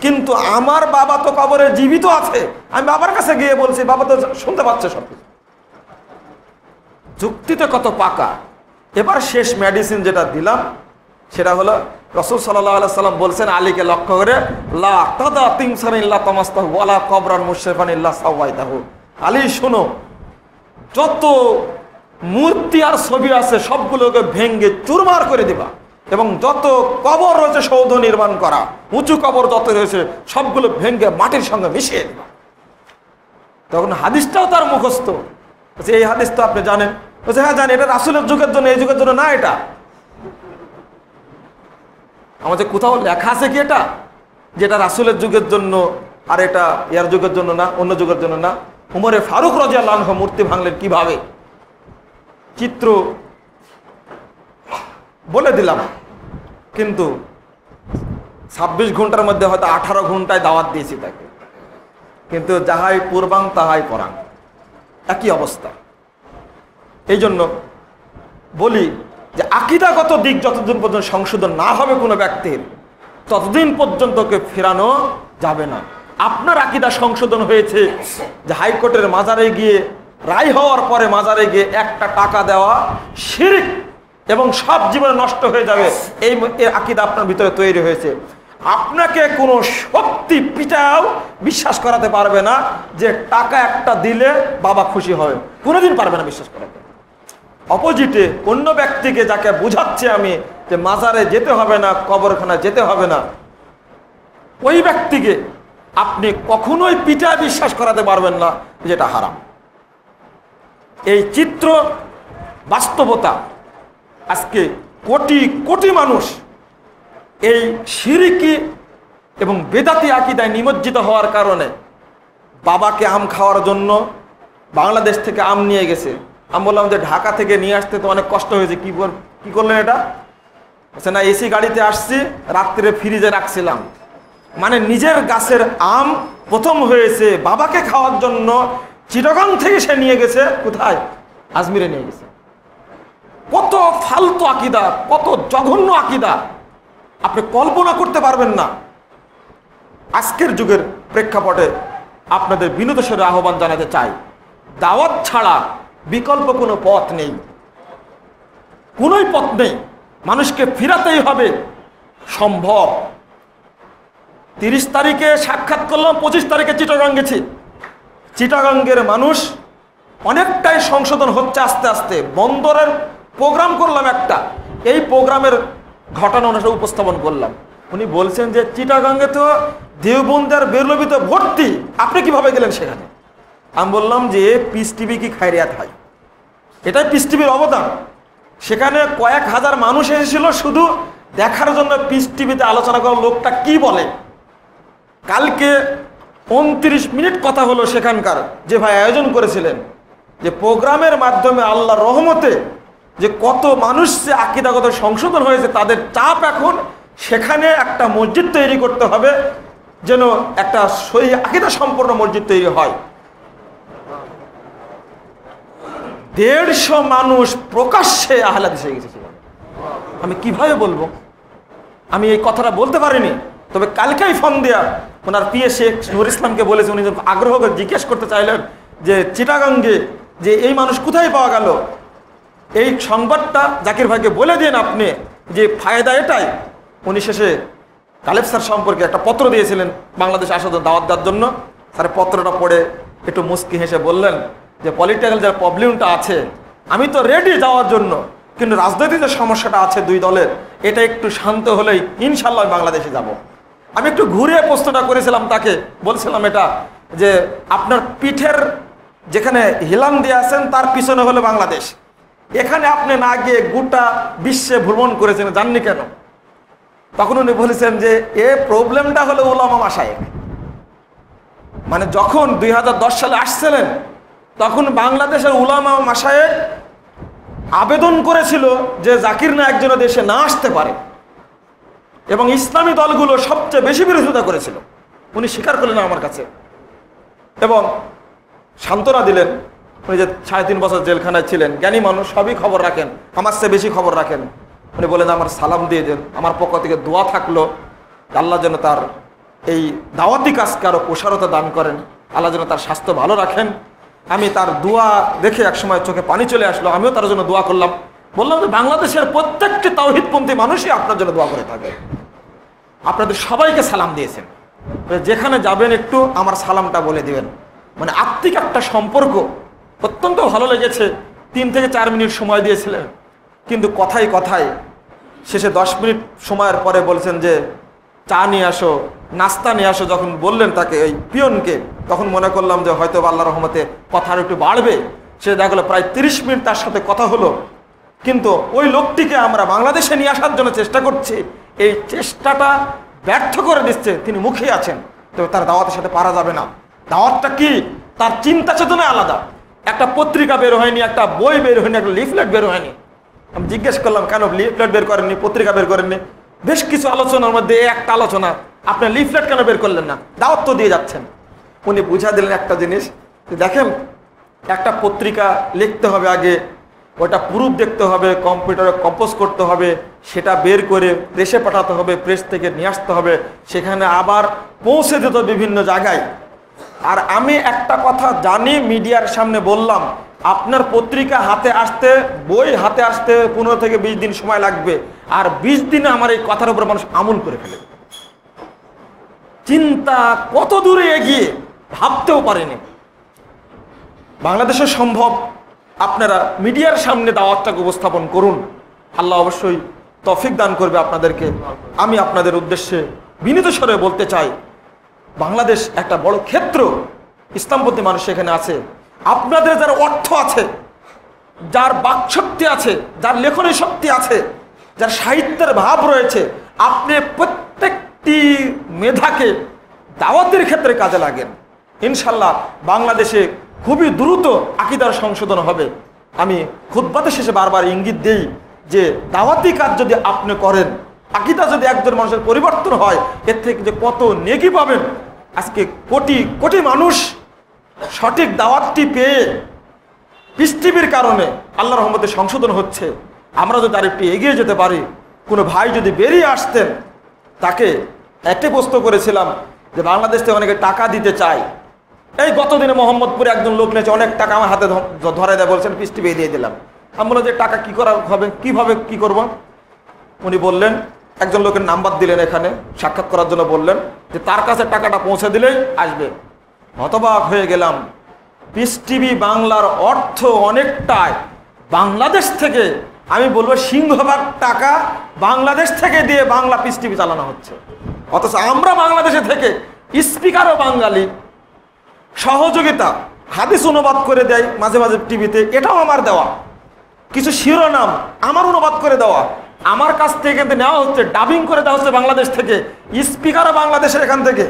কিন্তু আমার বাবা তো কবরে জীবিত আছে, আমি বাবার কাছে গিয়ে বলছি, বাবা তো শুনতে পাচ্ছে সবকিছু। যুক্তিতে কত পাকা। এবার শেষ মেডিসিন যেটা দিলাম সেটা হলো রাসূল সাল্লাল্লাহু আলাইহি সাল্লাম বলছেন আলীকে লক্ষ্য করে, লা তাদা তিমসান ইল্লা তামাসতাহু ওয়ালা কবরান মুশরিফান ইল্লা সাওয়াইতাহু। আলী শোনো, যত মূর্তি আর ছবি আছে সবগুলোকে ভেঙ্গে চুরমার করে দিবা, এবং যত কবর রয়েছে সৌধ নির্মাণ করা, উঁচু কবর যত রয়েছে সবগুলো ভেঙ্গে মাটির সঙ্গে মিশিয়ে দিবা। তখন হাদিসটাও তার মুখস্থ। এই হাদিস তো আপনি জানেন? বলছে হ্যাঁ জানি, এটা রাসূলের যুগের জন্য, এই যুগের জন্য না। এটা আমাদের কোথাও লেখা আছে কি এটা, যেটা রাসূলের যুগের জন্য আর এটা ইয়ার যুগের জন্য না, অন্য যুগের জন্য না? উমরে ফারুক রাদিয়াল্লাহু আনহু মূর্তি ভাঙলেন কিভাবে, চিত্র বলে দিলাম, কিন্তু ২৬ ঘন্টার মধ্যে হয়তো 18 ঘন্টায় দাওয়াত দিয়েছি তাকে, কিন্তু যাহাই পূর্বাং তাহাই পরাং, একই অবস্থা। এই জন্য বলি যে আকীদাগত দিক যতদিন পর্যন্ত সংশোধন না হবে কোনো ব্যক্তির, ততদিন পর্যন্ত ওকে ফেরানো যাবে না। আপনার আকীদা সংশোধন হয়েছে যে হাইকোর্টের মাজারে গিয়ে রায় হওয়ার পরে মাজারে গিয়ে একটা টাকা দেওয়া শিরক এবং সব জীবনে নষ্ট হয়ে যাবে, এই আকীদা আপনার ভিতরে তৈরি হয়েছে। আপনাকে কোনো শক্তি পিটাও বিশ্বাস করাতে পারবে না যে টাকা একটা দিলে বাবা খুশি হবে, কোনোদিন পারবে না বিশ্বাস করাতে। অপোজিটে অন্য ব্যক্তিকে যাকে বুঝাচ্ছে আমি যে মাজারে যেতে হবে না, কবরখানায় যেতে হবে না, ওই ব্যক্তিকে আপনি কখনোই পিটা বিশ্বাস করাতে পারবেন না যেটা হারাম। এই চিত্র বাস্তবতা। আজকে কোটি কোটি মানুষ এই শিরকি এবং বেদাতি আকীদায় নিমজ্জিত হওয়ার কারণে বাবাকে আম খাওয়ার জন্য বাংলাদেশ থেকে আম নিয়ে গেছে। আমি বললাম যে ঢাকা থেকে নিয়ে আসতে তো অনেক কষ্ট হয়েছে, কি করলেন এটা? আচ্ছা না, এসি গাড়িতে আসছি, রাত্রে ফ্রিজে রাখছিলাম। মানে নিজের গাছের আম প্রথম হয়েছে বাবাকে খাওয়ার জন্য, চিটাগাং থেকে সে নিয়ে গেছে কোথায়? আজমিরে নিয়ে গেছে। কত ফালতু আকীদা, কত জঘন্য আকীদা আপনি কল্পনা করতে পারবেন না। আজকের যুগের প্রেক্ষাপটে আপনাদের বিনীত স্বরে আহ্বান জানাতে চাই, দাওয়াত ছাড়া বিকল্প কোনো পথ নেই, কোনোই পথ নেই। মানুষকে ফিরাতেই হবে, সম্ভব। 30 তারিখে সাক্ষাৎ করলাম, 25 তারিখে চিটাগাং গেছি। চিটাগাঙ্গের মানুষ অনেকটাই সংশোধন হচ্ছে আস্তে আস্তে। বন্দরের প্রোগ্রাম করলাম একটা, এই প্রোগ্রামের ঘটনা ওনার উপস্থাপন করলাম। উনি বলছেন যে চিটাগাঙ্গে তো দেওবন্দের বেরলবিতে ভর্তি, আপনি কিভাবে গেলেন সেখানে? আমি বললাম যে পিস টিভি কি খায়রিয়াত হয়, এটাই পিস টিভির অবদান। সেখানে কয়েক হাজার মানুষ এসেছিল শুধু দেখার জন্য পিস টিভিতে আলোচনা করা লোকটা কি বলে। কালকে 29 মিনিট কথা হলো সেখানকার যে ভাই আয়োজন করেছিলেন, যে প্রোগ্রামের মাধ্যমে আল্লাহর রহমতে যে কত মানুষ যে আকীদাগত সংশোধন হয়েছে, তাদের চাপ এখন সেখানে একটা মসজিদ তৈরি করতে হবে, যেন একটা সহিহ আকীদা সম্পন্ন মসজিদ তৈরি হয়। 150 মানুষ প্রকাশ্যে আহলে হাদিস হয়ে গেছে। আমি কিভাবে বলবো, আমি এই কথাটা বলতে পারিনি। তবে কালকেই ফোন দেয়া ওনার পিএ শেখ নূর ইসলামকে বলেছে, উনি আগ্রহ করে জিজ্ঞেস করতে চাইলেন যে চিটাগাঙ্গে যে এই মানুষ কোথায় পাওয়া গেল, এই সংবাদটা জাকির ভাইকে বলে দিন আপনি, যে ফায়দা এটাই। উনি শেষে কালেব স্যার সম্পর্কে একটা পত্র দিয়েছিলেন বাংলাদেশে আসার দাওয়াত দেওয়ার জন্য। স্যার পত্রটা পড়ে একটু মুস্কি হেসে বললেন যে পলিটিক্যাল যে প্রবলেমটা আছে, আমি তো রেডি যাওয়ার জন্য, কিন্তু রাজনৈতিক যে সমস্যাটা আছে দুই দলের, এটা একটু শান্ত হলেই ইনশাল্লাহ বাংলাদেশে যাব। আমি একটু ঘুরে প্রশ্নটা করেছিলাম তাকে, বলছিলাম এটা যে আপনার পিঠের যেখানে হিলাম দিয়ে আছেন তার পিছনে হলো বাংলাদেশ, এখানে আপনি না গিয়ে গোটা বিশ্বে ভ্রমণ করেছেন, জাননি কেন? তখন উনি বলেছেন যে এ প্রবলেমটা হলো উলামা মাশায়েখ। মানে যখন 2010 সালে আসছিলেন তখন বাংলাদেশের উলামা মাশায়েখ আবেদন করেছিল যে জাকির নায়েক যেন দেশে না আসতে পারে, এবং ইসলামী দলগুলো সবচেয়ে বেশি বিরোধিতা করেছিল। উনি স্বীকার করলেন আমার কাছে এবং সান্ত্বনা দিলেন। উনি যে 3.5 বছর জেলখানায় ছিলেন, জ্ঞানী মানুষ, সবই খবর রাখেন, আমার চেয়ে বেশি খবর রাখেন। উনি বলেন আমার সালাম দিয়ে দেন, আমার পক্ষ থেকে দোয়া থাকলো আল্লাহ যেন তার এই দাওয়াতি কাজকে আরো প্রসারতা দান করেন, আল্লাহ যেন তার স্বাস্থ্য ভালো রাখেন। আমি তার দোয়া দেখে একসময় চোখে পানি চলে আসলো, আমিও তার জন্য দোয়া করলাম। বললাম যে বাংলাদেশের প্রত্যেকটি তাওহীদপন্থী মানুষই আপনার জন্য দোয়া করে থাকে, আপনাদের সবাইকে সালাম দিয়েছেন, যেখানে যাবেন একটু আমার সালামটা বলে দিবেন। মানে আত্মিক একটা সম্পর্ক, অত্যন্ত ভালো লেগেছে। 3 থেকে 4 মিনিট সময় দিয়েছিলেন, কিন্তু কথায় কথায় শেষে 10 মিনিট সময়ের পরে বলছেন যে চা নিয়ে আসো, নাস্তা নিয়ে আসো। যখন বললেন তাকে ওই পিয়নকে, তখন মনে করলাম যে হয়তো আল্লাহর রহমতে কথা আরো একটু বাড়বে। সে দেখা গেলো প্রায় 30 মিনিট তার সাথে কথা হলো, কিন্তু ওই লোকটিকে আমরা বাংলাদেশে নিয়ে আসার জন্য চেষ্টা করছি, এই চেষ্টাটা ব্যর্থ করে দিচ্ছে। তিনি মুখে আছেন, তবে তার দাওয়াতের সাথে পারা যাবে না। দাওয়াতটা কি, তার চিন্তা চেতনা আলাদা। একটা পত্রিকা বের হয়নি, একটা বই বের হয়নি, একটা লিফলেট বের হয়নি। আমি জিজ্ঞেস করলাম কেন লিফলেট বের করেননি, পত্রিকা বের করেননি? বেশ কিছু আলোচনার মধ্যে একটা আলোচনা, আপনি লিফলেট কেন বের করলেন না, দাওয়াত তো দিয়ে যাচ্ছেন। উনি বুঝা দিলেন একটা জিনিস, দেখেন একটা পত্রিকা লিখতে হবে, আগে ওটা প্রুফ দেখতে হবে, কম্পিউটারে কম্পোজ করতে হবে, সেটা বের করে প্রেসে পাঠাতে হবে, প্রেস থেকে নিয়ে আসতে হবে, সেখানে আবার পৌঁছে দিত বিভিন্ন জায়গায়। আর আমি একটা কথা জানি, মিডিয়ার সামনে বললাম, আপনার পত্রিকা হাতে আসতে, বই হাতে আসতে 15 থেকে 20 দিন সময় লাগবে, আর 20 দিনে আমার এই কথার উপর মানুষ আমল করে ফেলে। চিন্তা কত দূরে এগিয়ে, ভাবতেও পারেনি। বাংলাদেশে সম্ভব, আপনারা মিডিয়ার সামনে দাওয়াতটাকে উপস্থাপন করুন, আল্লাহ অবশ্যই তৌফিক দান করবে আপনাদেরকে। আমি আপনাদের উদ্দেশ্যে বিনীত স্বরে বলতে চাই, বাংলাদেশ একটা বড় ক্ষেত্র, ইসলামপন্থী মানুষ এখানে আছে। আপনাদের যার অর্থ আছে, যার বাকশক্তি আছে, যার লেখনী শক্তি আছে, যার সাহিত্যের ভাব রয়েছে, আপনি প্রত্যেকটি মেধাকে দাওয়াতের ক্ষেত্রে কাজে লাগেন। ইনশাল্লাহ বাংলাদেশে খুবই দ্রুত আকীদার সংশোধন হবে। আমি খুতবাতে শেষে বারবার ইঙ্গিত দেই যে দাওয়াতি কাজ যদি আপনি করেন, আকীদা যদি একজন মানুষের পরিবর্তন হয়, এর থেকে যে কত নেকি পাবেন। আজকে কোটি কোটি মানুষ সঠিক দাওয়াতটি পেয়ে পিস টিভির কারণে আল্লাহর রহমতে সংশোধন হচ্ছে। আমরা যদি আরেকটু এগিয়ে যেতে পারি, কোনো ভাই যদি বেরিয়ে আসতেন, তাকে একটাই প্রশ্ন করেছিলাম যে বাংলাদেশ থেকে অনেকে টাকা দিতে চায়। এই গতদিনে মোহাম্মদপুরে একজন লোক নিয়েছে, অনেক টাকা আমার হাতে ধরে দেয়, বলছেন পিস টিভি দিয়ে দিলাম। আমি বললাম যে টাকা কি করা হবে, কিভাবে কি করব? উনি বললেন, একজন লোকের নাম্বার দিলেন, এখানে সাক্ষাৎ করার জন্য বললেন যে তার কাছে টাকাটা পৌঁছে দিলেই আসবে। হতবাক হয়ে গেলাম। পিস টিভি বাংলার অর্থ অনেকটাই বাংলাদেশ থেকে, আমি বলবো সিংহভাগ টাকা বাংলাদেশ থেকে দিয়ে বাংলা পিস টিভি চালানো হচ্ছে। অথচ আমরা বাংলাদেশে থেকে স্পিকারও বাঙালি, সহযোগিতা, হাদিস অনুবাদ করে দেয় মাঝে মাঝে টিভিতে, এটাও আমার দেওয়া। কিছু শিরোনাম আমার অনুবাদ করে দেওয়া, আমার কাছ থেকে নেওয়া হচ্ছে, ডাবিং করে দেওয়া হচ্ছে বাংলাদেশ থেকে, স্পিকারও বাংলাদেশের এখান থেকে।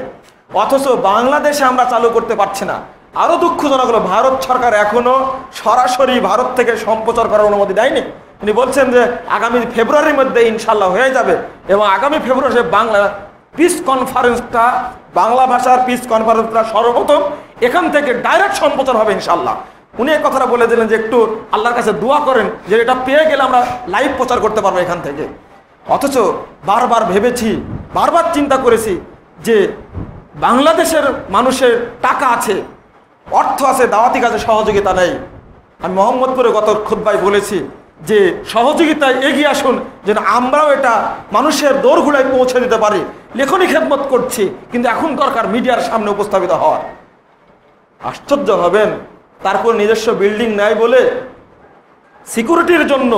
অথচ বাংলাদেশে আমরা চালু করতে পারছি না। আরো দুঃখজনক হলো, ভারত সরকার এখনো সরাসরি ভারত থেকে সম্প্রচার করার অনুমতি দেয়নি। তিনি বলছেন যে আগামী ফেব্রুয়ারির মধ্যে ইনশাল্লাহ হয়ে যাবে, এবং আগামী ফেব্রুয়ারি বাংলা পিস কনফারেন্সটা, বাংলা ভাষার পিস কনফারেন্সটা সর্বপ্রথম এখান থেকে ডাইরেক্ট সম্প্রচার হবে ইনশাল্লাহ। উনি এই কথাটা বলে দিলেন যে একটু আল্লাহর কাছে দোয়া করেন যে এটা পেয়ে গেলে আমরা লাইভ প্রচার করতে পারবো এখান থেকে। অথচ বারবার ভেবেছি, বারবার চিন্তা করেছি যে বাংলাদেশের মানুষের টাকা আছে, অর্থ আছে, দাওয়াতি কাজে সহযোগিতা নেই। আমি মোহাম্মদপুরে গত খুতবায় বলেছি যে সহযোগিতায় এগিয়ে আসুন, যেন আমরাও এটা মানুষের দোরগোড়ায় পৌঁছে দিতে পারি। লেখনী খেদমত করছি, কিন্তু এখন দরকার মিডিয়ার সামনে উপস্থাপিত হওয়ার। আশ্চর্য হবেন, তারপর নিজস্ব বিল্ডিং নাই বলে সিকিউরিটির জন্য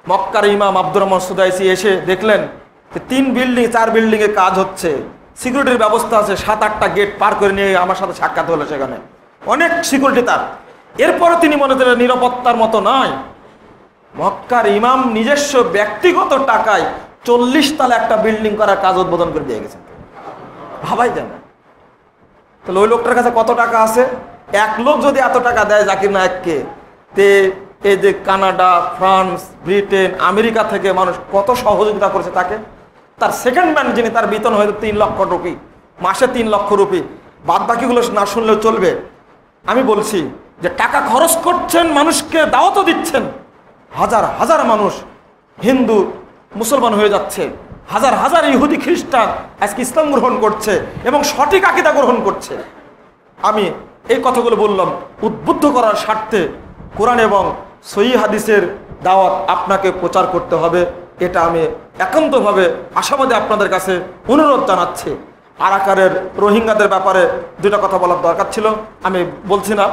মক্কার ইমাম আব্দুর রহমান সুদাইসি এসে দেখলেন যে 3 বিল্ডিং 4 বিল্ডিংয়ে কাজ হচ্ছে, সিকিউরিটির ব্যবস্থা আছে, 7-8টা গেট পার করে নিয়ে আমার সাথে সাক্ষাৎ হলো, সেখানে অনেক সিকিউরিটি তার। এরপরে তিনি মনে করেন নিরাপত্তার মতো নয়, মক্কার ইমাম নিজস্ব ব্যক্তিগত টাকায় 40 তলা একটা বিল্ডিং করার কাজ উদ্বোধন করে দিয়ে গেছেন। ভাবাই যায় না। তাহলে ওই লোকটার কাছে কত টাকা আছে? এক লোক যদি এত টাকা দেয় জাকির নায়েককে, তে এই যে কানাডা, ফ্রান্স, ব্রিটেন, আমেরিকা থেকে মানুষ কত সহযোগিতা করেছে তাকে। তার সেকেন্ড ম্যান যিনি, তার বেতন হয়তো 3 লক্ষ রুপি, মাসে 3 লক্ষ রুপি। বাদ বাকিগুলো না শুনলেও চলবে। আমি বলছি যে টাকা খরচ করছেন, মানুষকে দাওয়াতও দিচ্ছেন, হাজার হাজার মানুষ হিন্দু মুসলমান হয়ে যাচ্ছে, হাজার হাজার ইহুদি খ্রিস্টান আজকে ইসলাম গ্রহণ করছে এবং সঠিক আকীদা গ্রহণ করছে। আমি এই কথাগুলো বললাম উদ্বুদ্ধ করার স্বার্থে। কোরআন এবং সহিহ হাদিসের দাওয়াত আপনাকে প্রচার করতে হবে, এটা আমি একান্তভাবে আশাবাদী আপনাদের কাছে অনুরোধ জানাচ্ছি। আরাকানের রোহিঙ্গাদের ব্যাপারে 2টা কথা বলার দরকার ছিল, আমি বলছি না।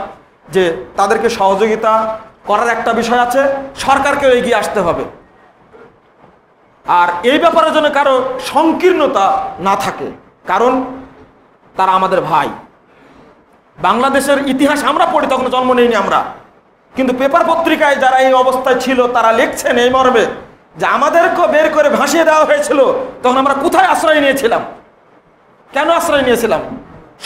যে তাদেরকে সহযোগিতা করার একটা বিষয় আছে, সরকারকেও এগিয়ে আসতে হবে। আর এই ব্যাপারে যেন কারো সংকীর্ণতা না থাকে, কারণ তারা আমাদের ভাই। বাংলাদেশের ইতিহাস আমরা পড়ি, তখন জন্ম নেইনি আমরা, কিন্তু পেপার পত্রিকায় যারা এই অবস্থায় ছিল তারা লিখছেন এই মর্মে যে আমাদেরকে বের করে ভাসিয়ে দেওয়া হয়েছিল, তখন আমরা কোথায় আশ্রয় নিয়েছিলাম, কেন আশ্রয় নিয়েছিলাম?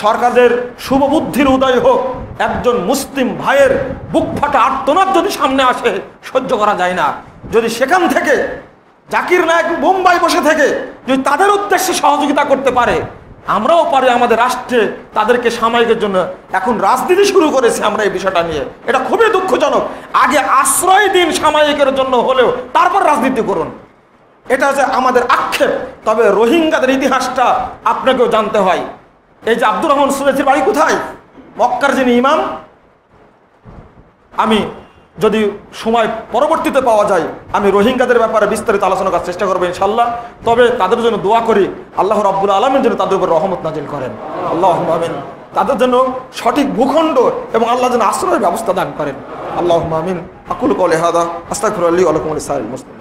সরকারের শুভ বুদ্ধির উদয় হোক, একজন মুসলিম ভাইয়ের বুক ফাটা আর্তনাদ যদি সামনে আসে সহ্য করা যায় না। যদি সেখান থেকে জাকির নায়েক বোম্বাই বসে থেকে যদি তাদের উদ্দেশ্যে সহযোগিতা করতে পারে, আমরাও পারি আমাদের রাষ্ট্রে তাদেরকে সাময়িকের জন্য। এখন রাজনীতি শুরু করেছে আমরা এই বিষয়টা নিয়ে, এটা খুবই দুঃখজনক। আগে আশ্রয় দিন সাময়িকের জন্য হলেও, তারপর রাজনীতি করুন, এটা হচ্ছে আমাদের আক্ষেপ। তবে রোহিঙ্গাদের ইতিহাসটা আপনাকেও জানতে হয়। এই যে আব্দুর রহমান সুদাইসির বাড়ি কোথায়, মক্কার যিনি ইমাম, আমি যদি সময় পরবর্তীতে পাওয়া যায় আমি রোহিঙ্গাদের ব্যাপারে বিস্তারিত আলোচনা করার চেষ্টা করবো ইনশাল্লাহ। তবে তাদের জন্য দোয়া করি আল্লাহ রাব্বুল আলামিন যেন তাদের উপর রহমত নাজিল করেন, আল্লাহুম্মা আমিন। তাদের জন্য সঠিক ভূখণ্ড এবং আল্লাহ যেন আশ্রয়ের ব্যবস্থা দান করেন, আল্লাহুম্মা আমিন। আকুলু কওলি হাযা আস্তাগফিরুল্লাহ ওয়া লাকুম ওয়া লিসাইরিল মুসলিমিন।